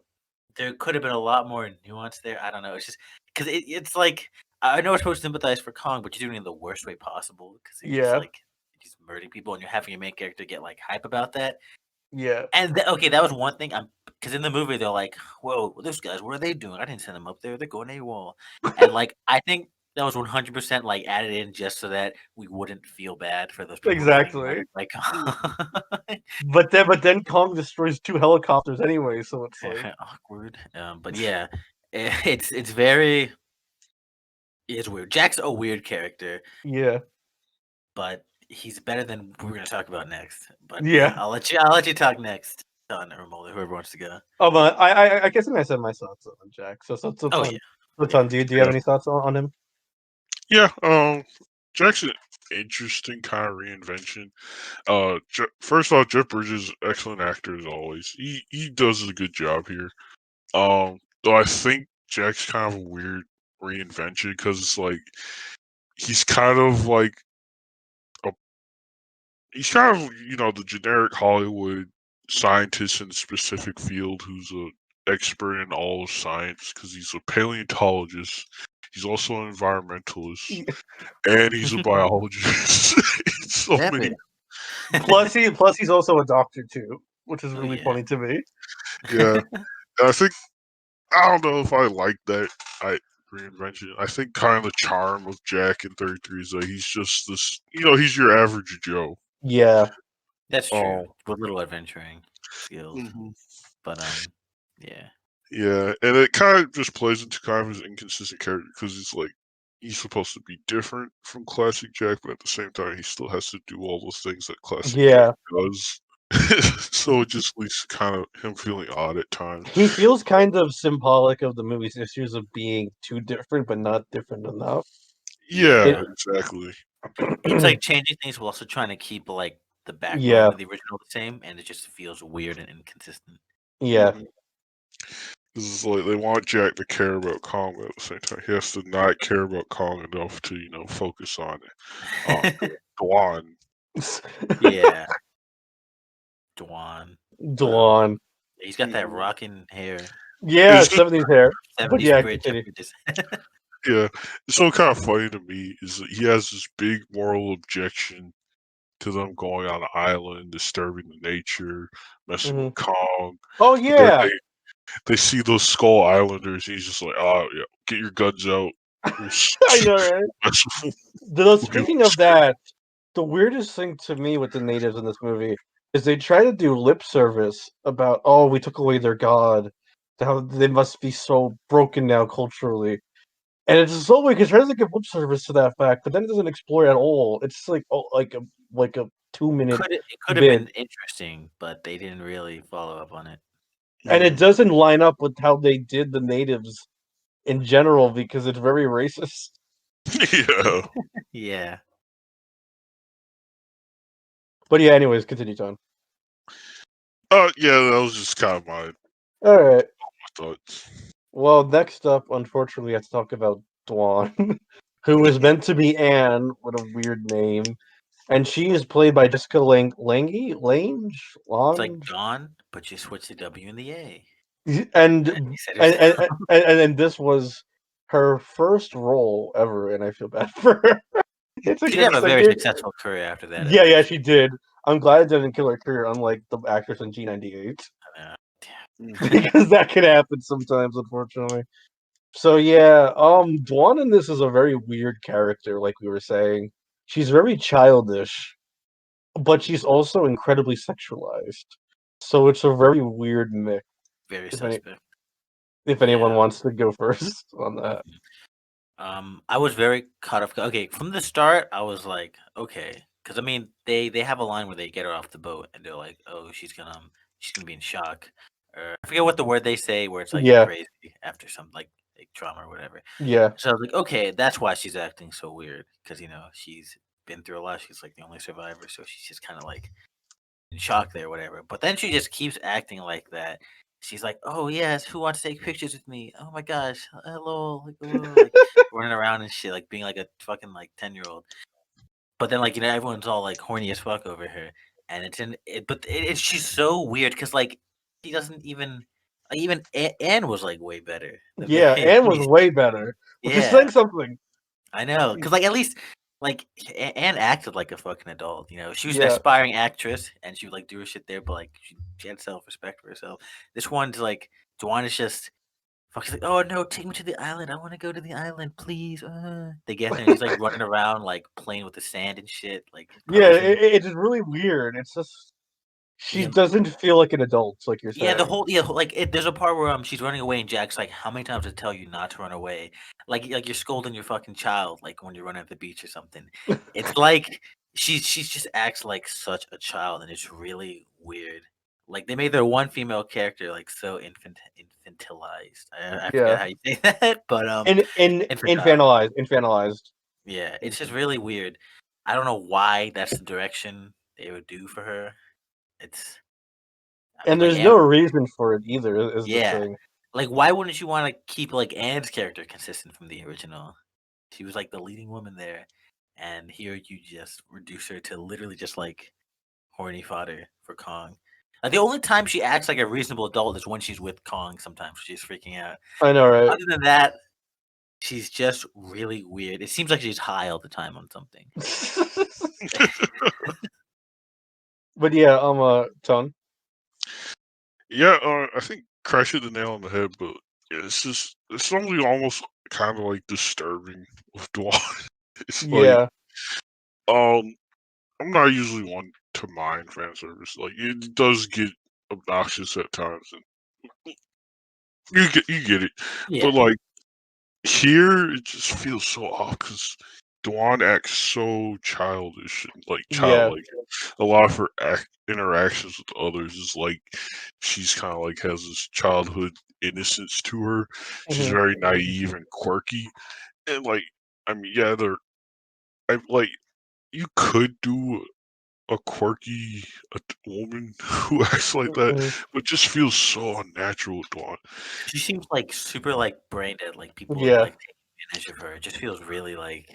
There could have been a lot more nuance there. I don't know. It's just because it's like I know we're supposed to sympathize for Kong, but you're doing it in the worst way possible because you're just Yeah. like just murdering people, and you're having your main character get like hype about that. Yeah. And okay, that was one thing. Because in the movie they're like, "Whoa, those guys, what are they doing? I didn't send them up there. They're going AWOL." And like, I think that was 100% like added in just so that we wouldn't feel bad for those people getting Exactly. murdered by Kong. But then Kong destroys 2 helicopters anyway, so it's like Awkward. But yeah, it's very it's weird. Jack's a weird character, yeah. but he's better than we're gonna talk about next. But Yeah. I'll let you talk next, Don or Mola, whoever wants to go. Oh, but I guess I said my thoughts on Jack. So Oh, Ton. yeah. So Ton, do you have any thoughts on him? Yeah, Jack's an interesting kind of reinvention. First off, Jeff Bridges, excellent actor as always. He does a good job here. Though I think Jack's kind of a weird reinvention because it's like he's kind of like he's kind of the generic Hollywood scientist in a specific field who's a expert in all of science because he's a paleontologist. He's also an environmentalist, and he's a biologist. So many. Plus he's also a doctor too, which is really funny to me. Yeah, and I think I don't know if I like that reinvention. I think kind of the charm of Jack in 33 is that he's just this. He's your average Joe. Yeah, that's true. With little adventuring skills, but yeah. Yeah, and it kind of just plays into kind of his inconsistent character because he's supposed to be different from classic Jack, but at the same time he still has to do all those things that classic Jack does. So it just leaves kind of him feeling odd at times. He feels kind of symbolic of the movie's issues of being too different, but not different enough. Yeah, exactly. It's like changing things while also trying to keep like the backbone of the original the same, and it just feels weird and inconsistent. Yeah. This is like they want Jack to care about Kong, but at the same time he has to not care about Kong enough to focus on Dwan. Yeah, Dwan. He's got that rocking hair. Yeah, 70s hair. 70s bridge. Yeah, it's so kind of funny to me is that he has this big moral objection to them going on an island, disturbing the nature, messing with Kong. Oh yeah. They see those Skull Islanders. He's just like, oh yeah, get your guns out. I know, right? Speaking of that, the weirdest thing to me with the natives in this movie is they try to do lip service about, oh, we took away their god, how they must be so broken now culturally. And it's so weird because it tries to give lip service to that fact, but then it doesn't explore it at all. It's like like a 2-minute. It could have been interesting, but they didn't really follow up on it. And it doesn't line up with how they did the natives in general because it's very racist. Yeah. Yeah. But yeah, anyways, continue, Tom. Yeah, that was just kind of my Alright. thoughts. Well, next up, unfortunately, I have to talk about Dwan, who is meant to be Anne, what a weird name. And she is played by Jessica Lange? It's like Dawn, but you switch the W and the A. And this was her first role ever, and I feel bad for her. She did have a very successful career after that. Yeah, she did. I'm glad it didn't kill her career, unlike the actress in G98. Because that could happen sometimes, unfortunately. So yeah, Dwan in this is a very weird character, like we were saying. She's very childish, but she's also incredibly sexualized. So it's a very weird mix. Very suspect. If anyone wants to go first on that. I was very caught off. Okay, from the start, I was like, okay, because I mean, they have a line where they get her off the boat, and they're like, oh, she's gonna be in shock, or I forget what the word they say, where it's like crazy after some like trauma or whatever. Yeah. So I was like, okay, that's why she's acting so weird, because she's been through a lot. She's like the only survivor, so she's just kind of like in shock there, whatever. But then she just keeps acting like that. She's like, "Oh yes, who wants to take pictures with me? Oh my gosh, hello, like running around and shit, like being like a fucking like 10-year-old." But then everyone's all like horny as fuck over her, and it's she's so weird because like she doesn't even Anne was like way better. Yeah, Anne was way better. Which is saying something. I know, because like at least like Anne acted like a fucking adult. You know, she was an Yeah. aspiring actress, and she would like do her shit there, but like she had self respect for herself. This one's like Juan is just fucking like, oh no, take me to the island. I want to go to the island, please. They get there, and he's like running around like playing with the sand and shit, like Yeah, posing. it's really weird. It's just she Yeah, doesn't feel like an adult, like you're yeah, saying. like there's a part where she's running away and Jack's like, how many times to tell you not to run away? Like you're scolding your fucking child, like when you're running at the beach or something. It's like she's just acts like such a child, and it's really weird. Like they made their one female character like so infantilized. I Yeah. forget how you say that, but infantile. Infantilized. Yeah, it's just really weird. I don't know why that's the direction they would do for her. It's I mean And like there's no reason for it either, is the yeah. thing. Like, why wouldn't you want to keep like Anne's character consistent from the original? She was like the leading woman there, and here you just reduce her to literally just like horny fodder for Kong. Like the only time she acts like a reasonable adult is when she's with Kong. Sometimes she's freaking out. I know, right? Other than that, she's just really weird. It seems like she's high all the time on something. But yeah, Tone. Yeah, I think Crash hit the nail on the head, but yeah, it's something almost kind of like disturbing with Dwan. It's like, Yeah. um, I'm not usually one to mind fan service. Like, it does get obnoxious at times, and you get it. Yeah, But like here, it just feels so off because Dwan acts so childish and like Yeah. childlike. A lot of her interactions with others is like she's kind of like has this childhood innocence to her. She's Mhm. very naive and quirky, and like I mean, yeah, I like you could do a quirky woman who acts like that, Mhm. but just feels so unnatural with Dwan. she seems like super like brain dead. Like people are Yeah. like taking advantage of her. It just feels really like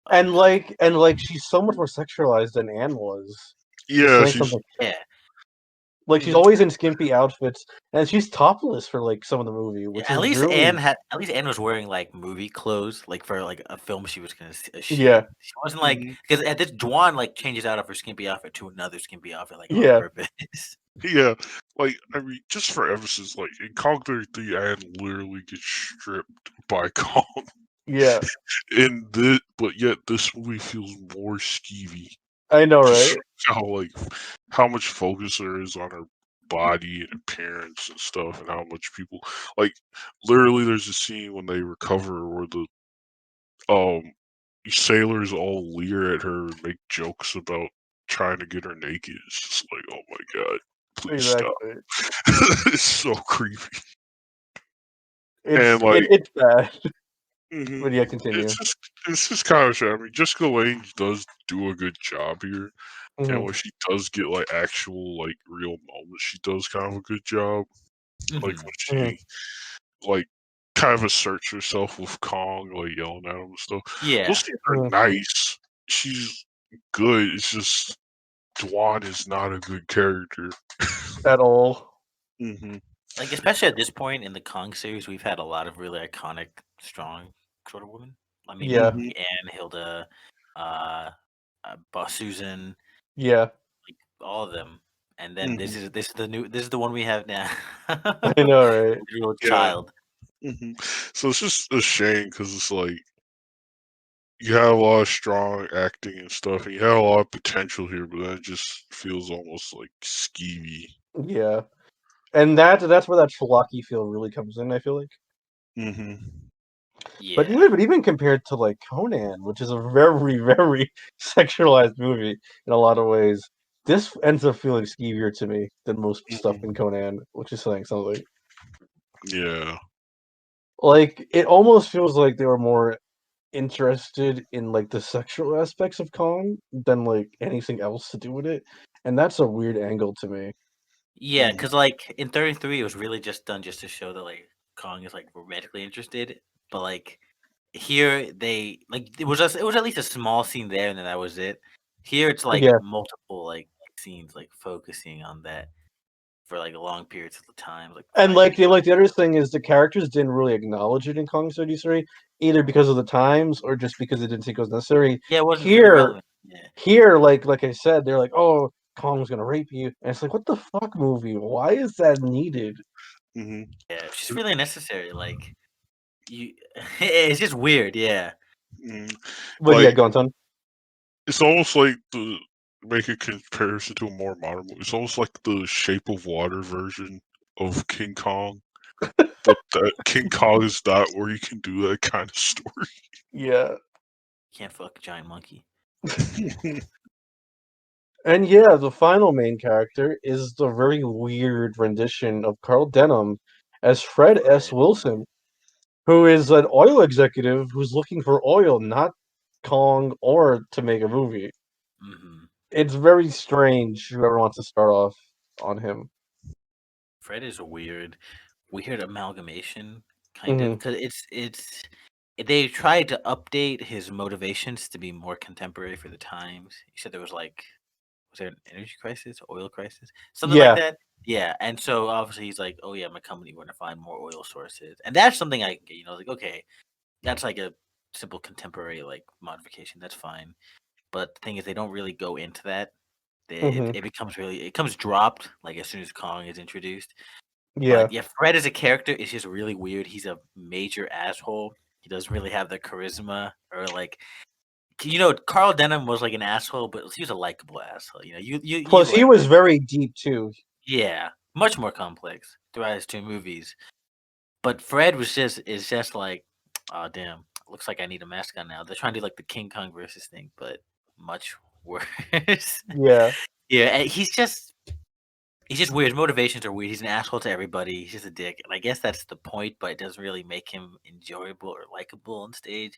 And uncomfortable. like she's so much more sexualized than Anne was. She's Yeah, saying she's something Yeah. like she's mhm, always in skimpy outfits, and she's topless for like some of the movie, which At is least really Anne was wearing like movie clothes, like for like a film she was gonna shoot. yeah, She wasn't like mhm, because at this Juan like changes out of her skimpy outfit to another skimpy outfit like on yeah, purpose. yeah. Like I mean, just for emphasis, like in Kong 33, Anne literally gets stripped by Kong. yeah. In this, but yet this movie feels more skeevy. I know, Just right? how like how much focus there is on her body and appearance and stuff, and how much people like literally. There's a scene when they recover where the um sailors all leer at her and make jokes about trying to get her naked. It's just like, oh my god, please stop. Exactly. It's so creepy. It's And like, it's bad. mhm, But yeah, continue. it's just kind of sad. I mean, Jessica Lange does do a good job here, and Mhm. when she does get like actual like real moments, she does kind of a good job. Like Mhm. when Mhm. she like kind of asserts herself with Kong, like yelling at him and stuff. Yeah. Those scenes are Mhm. nice. She's good. It's just Dwan is not a good character. At all. Hmm. Like especially at this point in the Kong series, we've had a lot of really iconic, strong sort of women. I mean, Yeah. Hmm. Anne, Hilda, uh, Boss Susan, Yeah. like all of them. And then Hmm. this is the one we have now. I know, right? Literal Yeah. child. Hmm. So it's just a shame because it's like you have a lot of strong acting and stuff, and you have a lot of potential here, but then it just feels almost like skeevy. Yeah. And that's where that schlocky feel really comes in, I feel like. Hmm. Yeah. But even compared to like Conan, which is a very, very sexualized movie in a lot of ways, this ends up feeling skeevier to me than most stuff in Hmm. Conan, which is saying something. Yeah. Like it almost feels like they were more interested in like the sexual aspects of Kong than like anything else to do with it. And that's a weird angle to me. Yeah, Hmm. because like in 33, it was really just done just to show that like Kong is like romantically interested. But like here, they like it was at least a small scene there, and then that was it. Here, it's like Yeah. multiple like scenes like focusing on that. for like long periods of the time. And the other thing is the characters didn't really acknowledge it in Kong 33, either because of the times or just because they didn't think it was necessary. yeah, it wasn't really relevant. Yeah. Here, like I said, they're like, "Oh, Kong's gonna rape you," and it's like, "What the fuck, movie? Why is that needed?" hmm Yeah, it's just really necessary. Like you, it's just weird. Yeah. mm But yeah, Like go on, son. it's almost like the make a comparison to a more modern movie. It's almost like the Shape of Water version of King Kong, but that King Kong is not where you can do that kind of story. Yeah. Can't fuck a giant monkey. And yeah, the final main character is the very weird rendition of Carl Denham as Fred S. Wilson, who is an oil executive who's looking for oil, not Kong or to make a movie. Mm-hmm. It's very strange. Whoever wants to start off on him. Fred is a weird amalgamation, kind of, because it's they tried to update his motivations to be more contemporary for the times. You said there was there an energy crisis, oil crisis, something like Yeah. that? Yeah, and so obviously he's like, oh yeah, my company want to find more oil sources, and that's something I can get. Like okay, that's like a simple contemporary like modification. That's fine, but the thing is, they don't really go into that. It becomes dropped like as soon as Kong is introduced. Yeah. But yeah, Fred as a character is just really weird. He's a major asshole. He doesn't really have the charisma or like Carl Denham was like an asshole, but he was a likable asshole. You Plus, he like was very deep too. yeah, much more complex throughout his two movies. But Fred is just like, oh damn, looks like I need a mascot now. They're trying to do like the King Kong versus thing, but much worse. Yeah. Yeah, and he's just weird. His motivations are weird. He's an asshole to everybody. He's just a dick, and I guess that's the point. But it doesn't really make him enjoyable or likable on stage,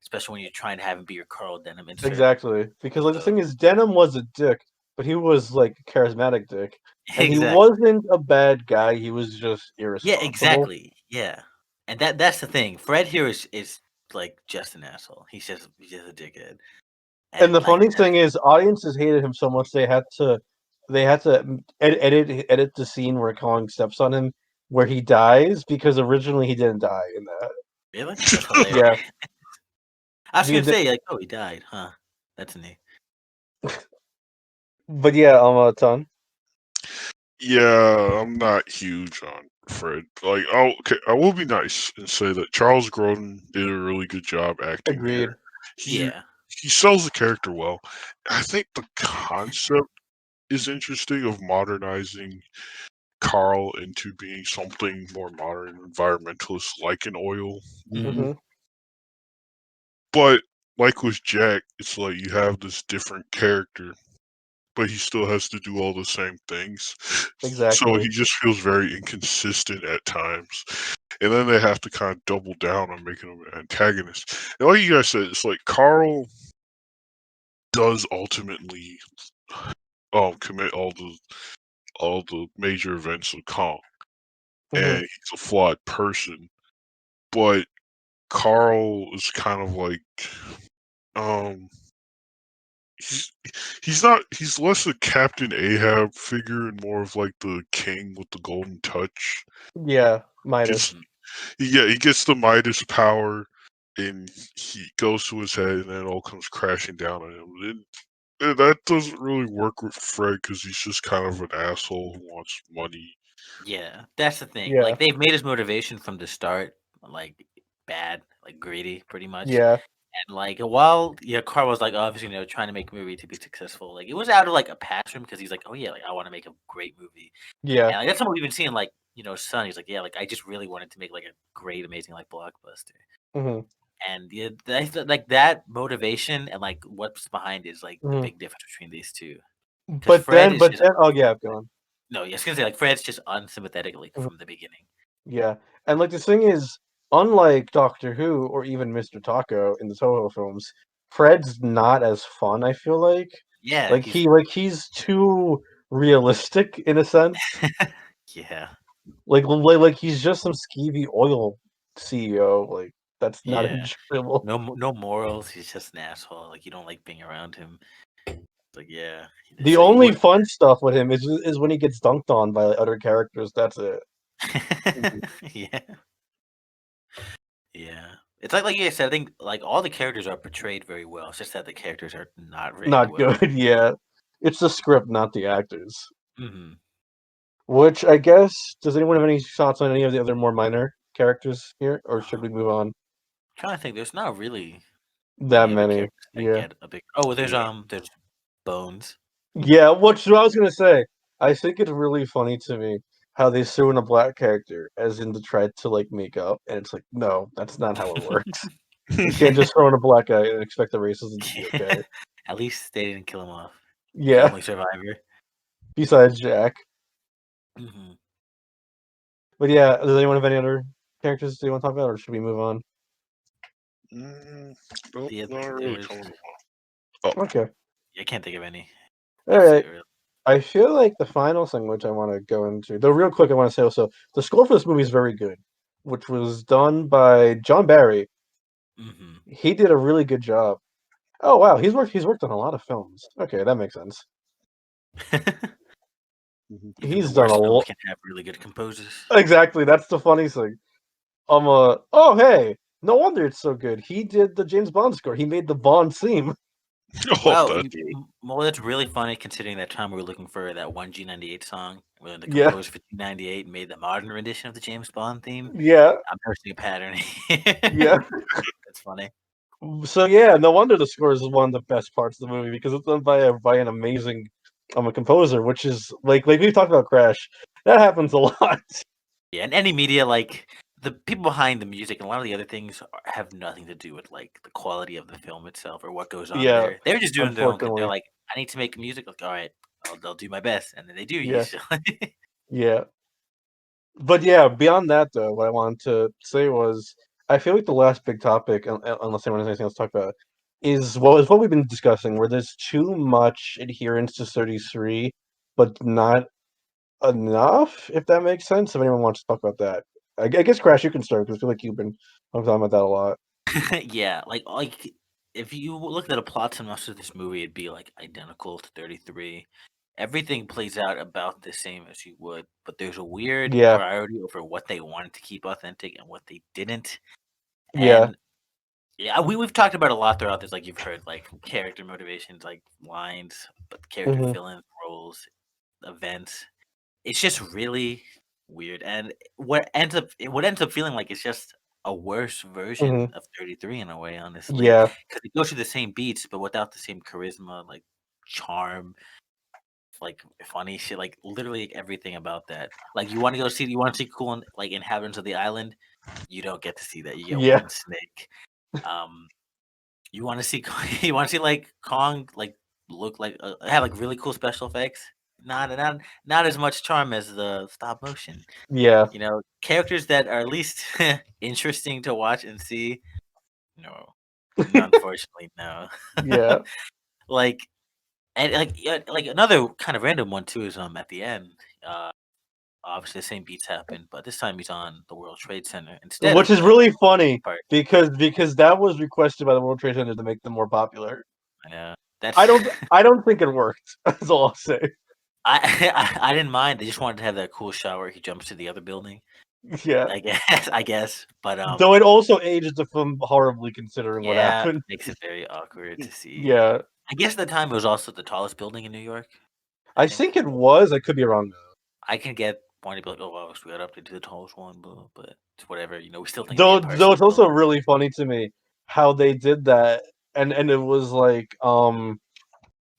especially when you're trying to have him be your Carl Denham insert. Exactly. Because the So thing is, Denham was a dick, but he was like a charismatic dick. And he exactly. wasn't a bad guy, he was just Yeah, irresponsible. exactly. Yeah, and that's the thing. Fred here is like just an asshole. He's just a dickhead. And the like funny thing is, audiences hated him so much they had to edit the scene where Kong steps on him where he dies because originally he didn't die in that. really, that's hilarious. Yeah. I was gonna Because say like, oh, he died, huh? That's neat. But yeah, Ton. Yeah, I'm not huge on Fred. Like, I will be nice and say that Charles Grodin did a really good job acting Agreed. there. Yeah, He sells the character well. I think the concept is interesting of modernizing Carl into being something more modern, environmentalist, like an oil. Mhm. But like with Jack, it's like you have this different character, but he still has to do all the same things. So Exactly. he just feels very inconsistent at times. And then they have to kind of double down on making him an antagonist. And like you guys said, it's like Carl does ultimately commit all the major events of Kong. And he's a flawed person. But Carl is kind of like um he's less a Captain Ahab figure and more of like the king with the golden touch. Yeah, Midas. He gets the Midas power and he goes to his head and then it all comes crashing down on him. And that doesn't really work with Fred because he's just kind of an asshole who wants money. yeah, that's the thing. Yeah. Like they've made his motivation from the start like bad, like greedy, pretty much. Yeah. And like while Carl was like obviously trying to make a movie to be successful, like it was out of like a passion because he's like, oh yeah, like I want to make a great movie. Yeah. And like, that's something we've been seeing like Son. He's like, yeah, like I just really wanted to make like a great, amazing like blockbuster. Mhm. And yeah, like that motivation and like what's behind is like the Mhm. big difference between these two. But Fred then is just oh yeah, go on. no, yeah, I was gonna say like Fred's just unsympathetic like Mhm. from the beginning. Yeah. And like the thing is, unlike Doctor Who or even Mr. Taco in the Toho films, Fred's not as fun, I feel like. Yeah, Like he's too realistic in a sense. yeah, Like he's just some skeevy oil CEO. Like that's not yeah. enjoyable. No morals. He's just an asshole. Like you don't like being around him. It's like, yeah. The So only fun stuff with him is when he gets dunked on by other characters. That's it. yeah. Yeah. It's like you said, I think like all the characters are portrayed very well. It's just that the characters are not written Not well. good, yeah. It's the script, not the actors. Mm-hmm. Which I guess, does anyone have any thoughts on any of the other more minor characters here, or should we move on? I'm trying to think. There's not really That many other many, characters that yeah. get a big. Oh, there's Yeah. there's Bones. Yeah, what I was gonna say. I think it's really funny to me how they threw in a black character as in to try to like make up, and it's like, no, that's not how it works. You can't just throw in a black guy and expect the racism to be okay. At least they didn't kill him off. The Yeah, only survivor. besides Jack. Mm-hmm. But yeah, does anyone have any other characters they want to talk about, or should we move on? Nope, Yeah, not there really was- coming along. Okay. I can't think of any. All That's right. it, really. I feel like the final thing which I want to go into, though real quick, I want to say also, the score for this movie is very good, which was done by John Barry. Mm-hmm. He did a really good job. Oh wow, he's worked on a lot of films. Okay, that makes sense. Mhm. Even He's the done worst a films lot. can have really good composers. Exactly, that's the funny thing. Oh hey, no wonder it's so good. He did the James Bond score. He made the Bond theme. Oh, Wow, that's well, that's really funny considering that time we were looking for that one G98 song where the Yeah. composer for G98 made the modern rendition of the James Bond theme. Yeah, I'm noticing a pattern. yeah. That's funny. So yeah, no wonder the score is one of the best parts of the movie because it's done by an amazing a composer, which is like we've talked about Crash. That happens a lot. Yeah, and any media, like the people behind the music and a lot of the other things have nothing to do with like the quality of the film itself or what goes on Yeah, there. They're just doing their own thing. They're unfortunately. like, I need to make music. Like, all right, they'll do my best, and then they do Yeah. usually. Yeah. But yeah, beyond that though, what I wanted to say was I feel like the last big topic, unless anyone has anything else to talk about, is what we've been discussing, where there's too much adherence to 33, but not enough, if that makes sense. If anyone wants to talk about that. I guess Crash, you can start because I feel like you've been talking about that a lot. Yeah, like if you looked at a plot synopsis of this movie, it'd be like identical to 33. Everything plays out about the same as you would, but there's a weird Yeah. priority over what they wanted to keep authentic and what they didn't. Yeah. And yeah, we've talked about a lot throughout this. Like you've heard like character motivations, like lines, but character Mhm. fill-in roles, events. It's just really weird. And what ends up feeling like it's just a worse version Mhm. of 33 in a way, honestly. Yeah. Because it goes through the same beats, but without the same charisma, like charm, like funny shit, like literally everything about that. Like you want to see cool like inhabitants of the island, you don't get to see that. You get Yeah. one snake. You want to see you want to see like Kong like look like have like really cool special effects. Not as much charm as the stop motion. Yeah. You know, characters that are at least interesting to watch and see. No, unfortunately, no. Yeah. Like and like another kind of random one too is at the end. Uh, Obviously the same beats happen, but this time he's on the World Trade Center instead. Which of is the really funny part. because that was requested by the World Trade Center to make them more popular. Yeah, that's I don't think it worked. That's all I'll say. I didn't mind. They just wanted to have that cool shot where he jumps to the other building. Yeah. I guess. But Though it also ages the film horribly considering what yeah, happened. makes it very awkward to see. Yeah. I guess at the time it was also the tallest building in New York. I think it was. I could be wrong though. I can get one to be like, oh wow, so we got updated to the tallest one, but it's whatever. You know, we still think Though the Empire it's State also Building. really funny to me how they did that, and it was like, oh,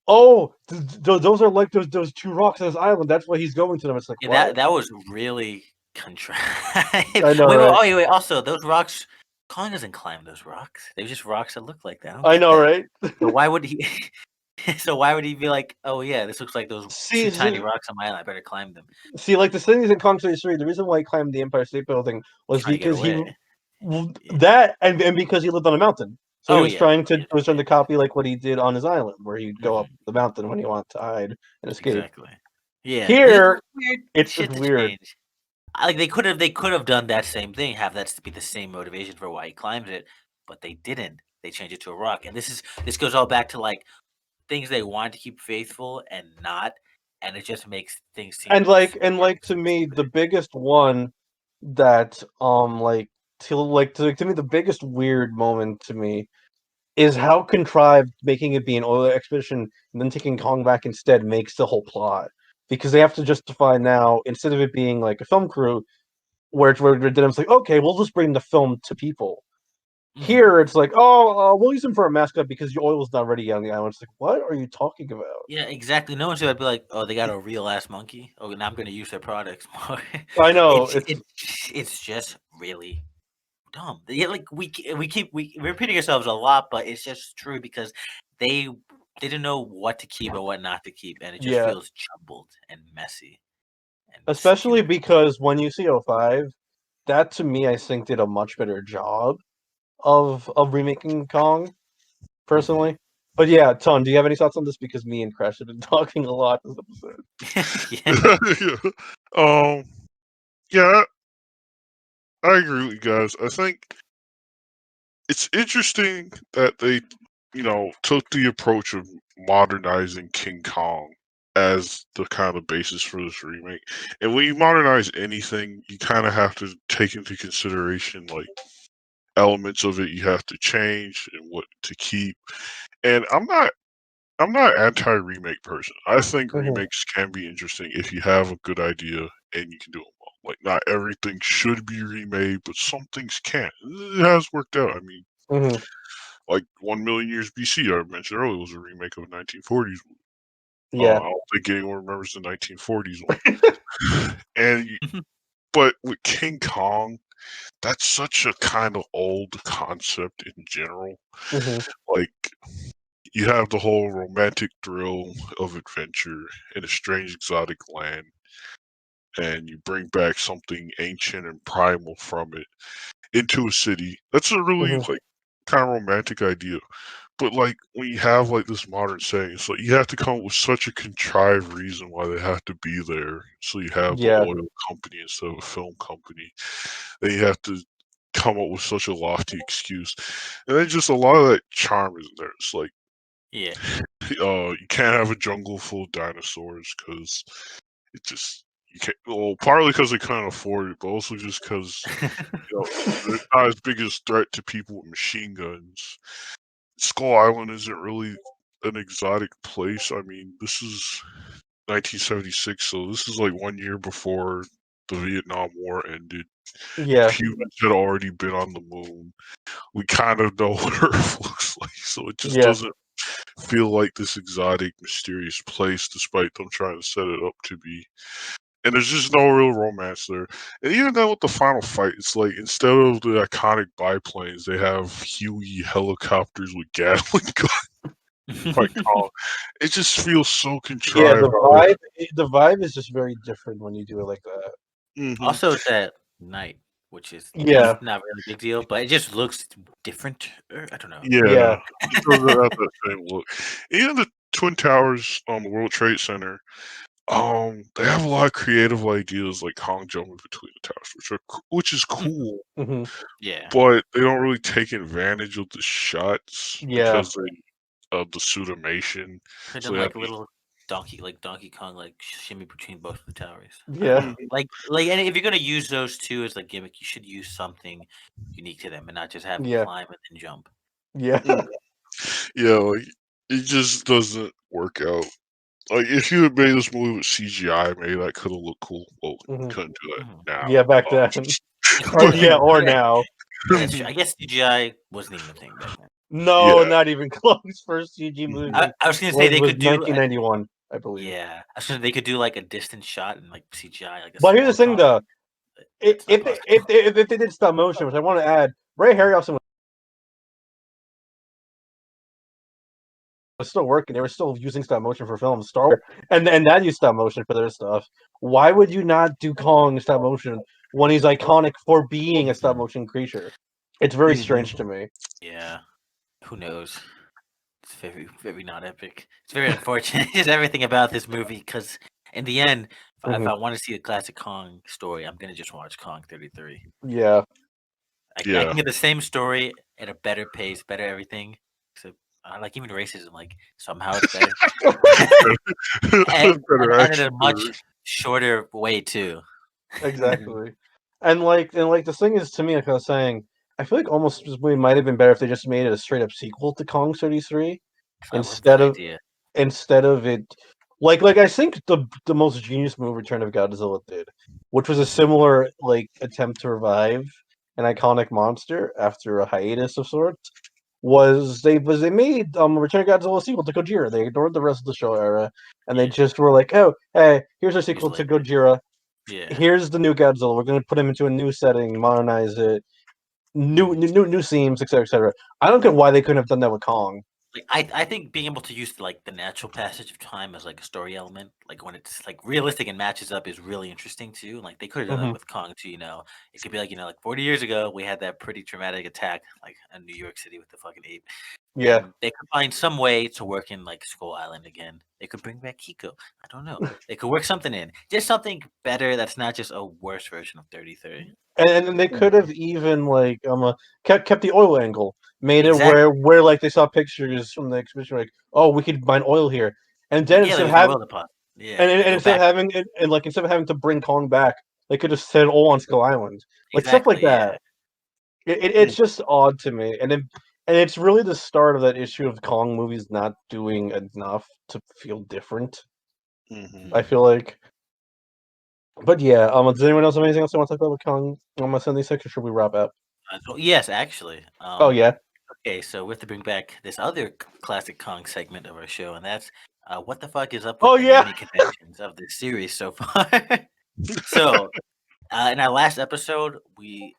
those are like those two rocks on his island. That's why he's going to them. It's like, Yeah, what? that was really contrived. I know, right? Wait. Also, those rocks. Colin doesn't climb those rocks. They're just rocks that look like that. I know, that. right? So why would he? So why would he be like, oh yeah, this looks like those See, two tiny rocks on my island. I better climb them. See, like the thing is in Kong 33, the reason why he climbed the Empire State Building was Trying to get because he away. Yeah. that and because he lived on a mountain. So he Oh was yeah. trying to copy like what he did on his island, where he'd go up Mhm. the mountain when he wanted to hide and escape. Exactly. Yeah. Here, weird it's shit just to weird. change. Like they could have done that same thing, have that to be the same motivation for why he climbs it, but they didn't. They changed it to a rock, and this goes all back to like things they want to keep faithful and not, and it just makes things seem And like to me, the biggest one that to me the biggest weird moment to me is how contrived making it be an oil expedition and then taking Kong back instead makes the whole plot. Because they have to justify now, instead of it being like a film crew, where it's like, okay, we'll just bring the film to people. Here, it's like, oh, we'll use him for a mascot because your oil's not ready on the island. It's like, what are you talking about? Yeah, exactly. No one's gonna be like, "Oh, they got a real ass monkey. Oh, now I'm gonna use their products more." I know It's just really dumb. Yeah, like we're repeating ourselves a lot, but it's just true because they didn't know what to keep and what not to keep, and it just Yeah. feels jumbled and messy. And especially stupid. because when you see 05, that to me I think did a much better job of remaking Kong, personally. But yeah, Ton, do you have any thoughts on this? Because me and Crash have been talking a lot this episode. Yeah. Yeah, I agree with you guys. I think it's interesting that they, took the approach of modernizing King Kong as the kind of basis for this remake. And when you modernize anything, you kind of have to take into consideration like elements of it you have to change and what to keep. And I'm not anti-remake person. I think Mhm. remakes can be interesting if you have a good idea and you can do them well. Like not everything should be remade, but some things can. It has worked out. I mean, Mhm. like 1,000,000 Years BC, I mentioned earlier, was a remake of a 1940s movie. I Yeah. don't think anyone remembers the 1940s one. But with King Kong, that's such a kind of old concept in general. Mhm. Like you have the whole romantic thrill of adventure in a strange exotic land, and you bring back something ancient and primal from it into a city. That's a really Mhm. like kind of romantic idea. But like when you have like this modern setting, it's like you have to come up with such a contrived reason why they have to be there. So you have the Yeah. oil company instead of a film company. Then you have to come up with such a lofty excuse. And then just a lot of that charm is there. It's like Yeah. you can't have a jungle full of dinosaurs because it just you can't. Well, partly because they couldn't afford it, but also just because they're not as big a threat to people with machine guns. Skull Island isn't really an exotic place. I mean, this is 1976, so this is like 1 year before the Vietnam War ended. Yeah. Humans had already been on the moon. We kind of know what Earth looks like, so it just Yeah. doesn't feel like this exotic, mysterious place, despite them trying to set it up to be. And there's just no real romance there. And even then, with the final fight, it's like instead of the iconic biplanes, they have Huey helicopters with Gatling guns. Like, oh, it just feels so Yeah, contrived. the vibe is just very different when you do it like that. Also, it's at night, which is Yeah. not really a big deal, but it just looks different. I don't know. Yeah, Yeah. it doesn't have that same look. Even the Twin Towers on the World Trade Center, they have a lot of creative ideas, like Kong jumping between the towers, which is cool. Mhm. Yeah. But they don't really take advantage of the shots Yeah. because of the pseudomation. Could So have they have like a little Donkey Kong, like shimmy between both the towers. Yeah. And if you're gonna use those two as like gimmick, you should use something unique to them and not just have them Yeah. climb and then jump. Yeah. yeah, like it just doesn't work out. Like if you had made this movie with CGI, maybe that could have looked cool. Well, you Mhm. couldn't do that Mhm. now. Yeah, back then. Or But, or now. Yeah, that's true. I guess CGI wasn't even a thing back then. No, yeah, not even close. First CG Mhm. movie I was gonna say they was could do 1991, I believe. yeah. I was gonna they could do like a distant shot and like CGI like a But here's the small thing, Kong. though. That's not If possible. if they did stop motion, which I want to add, Ray Harryhausen was still working. They were still using stop motion for films, Star Wars, and that used stop motion for their stuff. Why would you not do Kong stop motion when he's iconic for being a stop motion creature? It's very strange to me. Yeah. Who knows? It's very, very not epic. It's very unfortunate. Just everything about this movie, because in the end, if I want to see a classic Kong story, I'm gonna just watch Kong 33. Yeah. I yeah. can get the same story at a better pace, better everything, except like even racism, like somehow it's better, Better and in a action much figures. shorter way too. Exactly. And like the thing is, to me, like I was saying, I feel like almost this movie might have been better if they just made it a straight up sequel to Kong 33 I love that idea. instead of it like I think the most genius move Return of Godzilla did, which was a similar like attempt to revive an iconic monster after a hiatus of sorts, was they made Return of Godzilla a sequel to Gojira. They ignored the rest of the show era and they Yeah. just were like, oh hey, here's our sequel to later. Gojira. Yeah, Here's the new Godzilla. We're gonna put him into a new setting, modernize it, new themes, etc., etc. I don't get why they couldn't have done that with Kong. like I think being able to use like the natural passage of time as like a story element, like when it's like realistic and matches up, is really interesting too. Like they could have done that Hmm. with Kong too. It could be like like 40 years ago we had that pretty traumatic attack like in New York City with the fucking ape. Yeah, And they could find some way to work in like Skull Island again. They could bring back Kiko. I don't know. They could work something in. Just something better that's not just a worse version of 33. and then they could have even like kept the oil angle, made it Exactly. where like they saw pictures from the exhibition, like, oh, we could mine oil here, and then Like, yeah, instead like of with the having oil deposit. Yeah, they and go instead of back. having and like instead of having to bring Kong back, they could have said all on Skull Island, like stuff like Exactly, that. yeah. It's just odd to me, and it's really the start of that issue of Kong movies not doing enough to feel different. Mhm. I feel like, but yeah. Does anyone else have anything else they want to talk about with Kong on my Sunday section? Should we wrap up? Yes, actually. Oh yeah, Okay, so we have to bring back this other classic Kong segment of our show, and that's what the fuck is up with oh the yeah. naming conventions of this series so far? So, in our last episode, we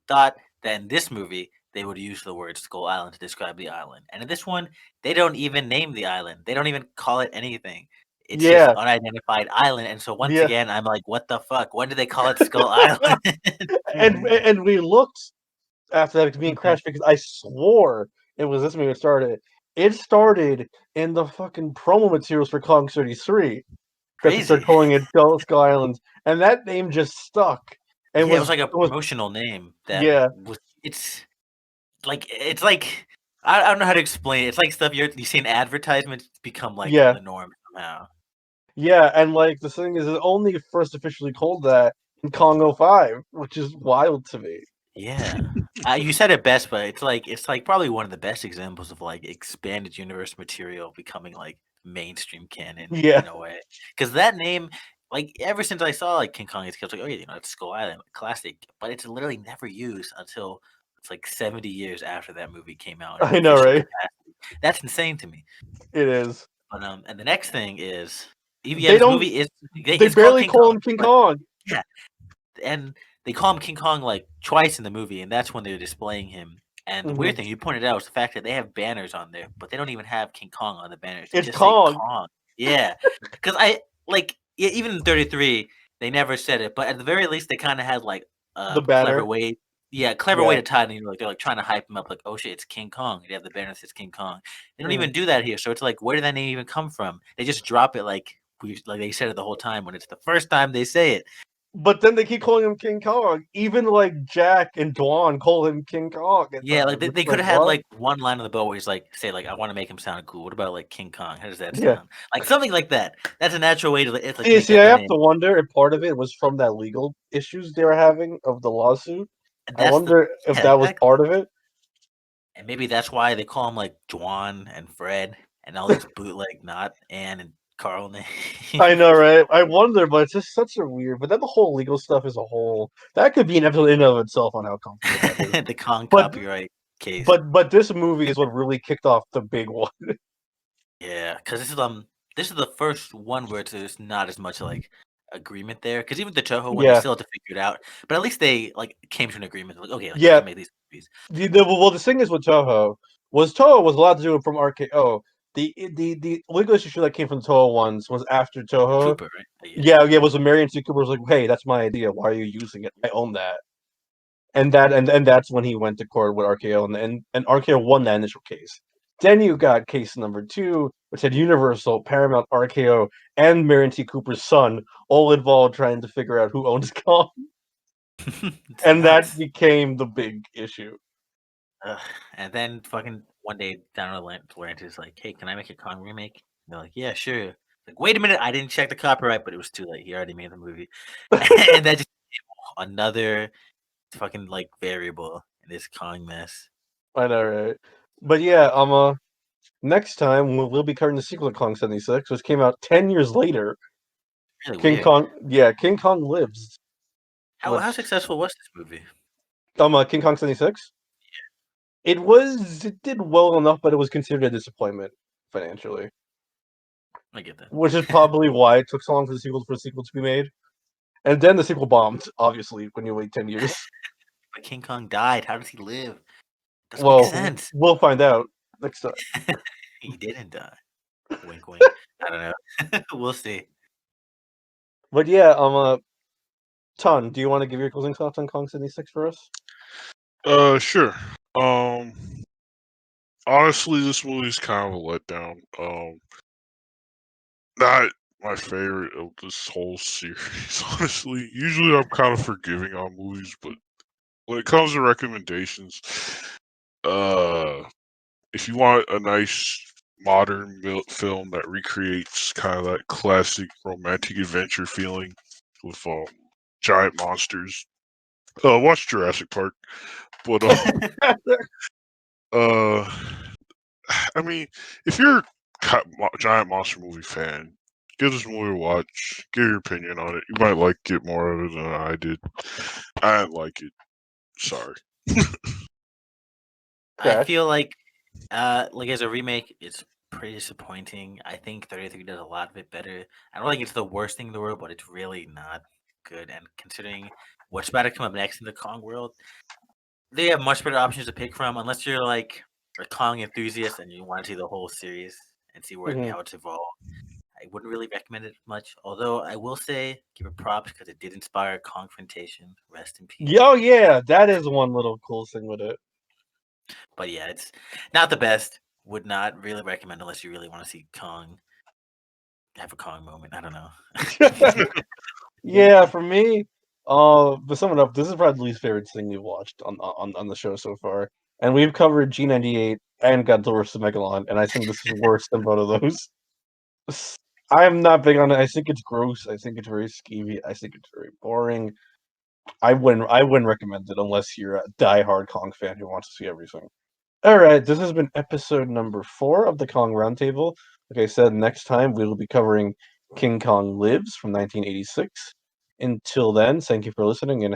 thought that in this movie they would use the word Skull Island to describe the island, and in this one they don't even name the island. They don't even call it anything. It's just Yeah, unidentified island, and so once yeah, again, I'm like, what the fuck? When do they call it Skull Island? and we looked after that being Mhm. crashed because I swore it was this movie that started it. It started in the fucking promo materials for Kong 33 that they started Crazy. calling it Skull Island, and that name just stuck. And Yeah, it was was like a it was promotional name that yeah, was. It's like I don't know how to explain it. It's like stuff you see in advertisements become like yeah, the norm somehow. yeah, and like the thing is, it only first officially called that in Kong '05, which is wild to me. Yeah. You said it best, but it's like probably one of the best examples of like expanded universe material becoming like mainstream canon Yeah, in a way. Because that name, like ever since I saw like King Kong, it's kept like, oh yeah, it's Skull Island, classic. But it's literally never used until it's like 70 years after that movie came out in an I know, official right? capacity. That's insane to me. It is. But and the next thing is, yeah, They this don't. movie is They it's called barely King call Kong, him King but Kong. yeah, and they call him King Kong like twice in the movie, and that's when they're displaying him. And the Hmm. weird thing you pointed out was the fact that they have banners on there, but they don't even have King Kong on the banners. They It's just say Kong, Kong. Yeah, because even in 33 they never said it, but at the very least they kind of had like the a clever banner. way. Yeah, clever way Yeah. to tie it in. Like they're like trying to hype him up, like, oh shit, it's King Kong. They have the banner that says King Kong. They don't Mhm. even do that here, so it's like, where did that name even come from? They just drop it like they said it the whole time when it's the first time they say it. But then they keep calling him King Kong. Even like Jack and Dwan call him King Kong at Yeah, like times. they It's could like have had what? like one line on the boat where he's like, say like, I want to make him sound cool. What about like King Kong? How does that Yeah. sound? Like something like that. That's a natural way to it's like You make see, that I the have to name. wonder if part of it was from that legal issues they were having of the lawsuit. And I that's the wonder if yeah, that was exactly. part of it. And maybe that's why they call him like Dwan and Fred and all these bootleg not Ann and Carl names. I know, right? I wonder, but it's just such a weird. But then the whole legal stuff as a whole, that could be an episode in and of itself on how complicated that is. The Kong But copyright case. but this movie is what really kicked off the big one. Yeah, because this is the first one where there's not as much like agreement there. Because even the Toho one, they Yeah, still had to figure it out. But at least they like came to an agreement. Like, okay, like we yeah. can make these movies. The thing is with Toho was allowed to do it from RKO. The legal issue that came from Toho ones was after Toho. Cooper, right? Yeah. Yeah, it was a Marion C. Cooper was like, hey, that's my idea. Why are you using it? I own that. And that's when he went to court with RKO and RKO won that initial case. Then you got case number 2, which had Universal, Paramount, RKO, and Marion T. Cooper's son all involved trying to figure out who owns Kong. It's And that nuts. became the big issue. And then fucking one day Dan Hartles is like, "Hey, can I make a Kong remake?" And they're like, "Yeah, sure." Like, wait a minute, I didn't check the copyright, but it was too late. He already made the movie, and that just another fucking like variable in this Kong mess. I know, right? But yeah, next time we'll be covering the sequel to Kong 76, which came out 10 years later. Really King weird. Kong, yeah, King Kong Lives. How Which, successful was this movie? King Kong 76? It did well enough, but it was considered a disappointment financially. I get that. Which is probably why it took so long for the sequel to be made. And then the sequel bombed, obviously, when you wait 10 years. But King Kong died. How does he live? Doesn't Well, make sense. we'll find out next time. He didn't die. Wink, wink. I don't know. We'll see. But yeah, Ton, do you want to give your closing thoughts on Kong 76 for us? Sure. Honestly, this movie's kind of a letdown. Not my favorite of this whole series, honestly. Usually I'm kind of forgiving on movies, but when it comes to recommendations, if you want a nice modern film that recreates kind of that classic romantic adventure feeling with giant monsters, watch Jurassic Park. But I mean, if you're a giant monster movie fan, give this movie a watch. Give your opinion on it. You might like it more of it than I did. I didn't like it. Sorry. I feel like as a remake, it's pretty disappointing. I think 33 does a lot of it better. I don't think it's the worst thing in the world, but it's really not good. And considering what's about to come up next in the Kong world, they have much better options to pick from. Unless you're like a Kong enthusiast and you want to see the whole series and see how it's evolved, I wouldn't really recommend it much. Although I will say, give it props because it did inspire Confrontation. Rest in peace. Oh yeah, that is one little cool thing with it. But yeah, it's not the best. Would not really recommend unless you really want to see Kong have a Kong moment. I don't know. Yeah, for me, but summing up, this is probably the least favorite thing we've watched on the show so far. And we've covered G98 and Godzilla vs. Megalon, and I think this is worse than both of those. I'm not big on it. I think it's gross. I think it's very skeevy. I think it's very boring. I wouldn't recommend it unless you're a diehard Kong fan who wants to see everything. All right, this has been episode number 4 of the Kong Roundtable. Like I said, next time we will be covering King Kong Lives from 1986. Until then, thank you for listening and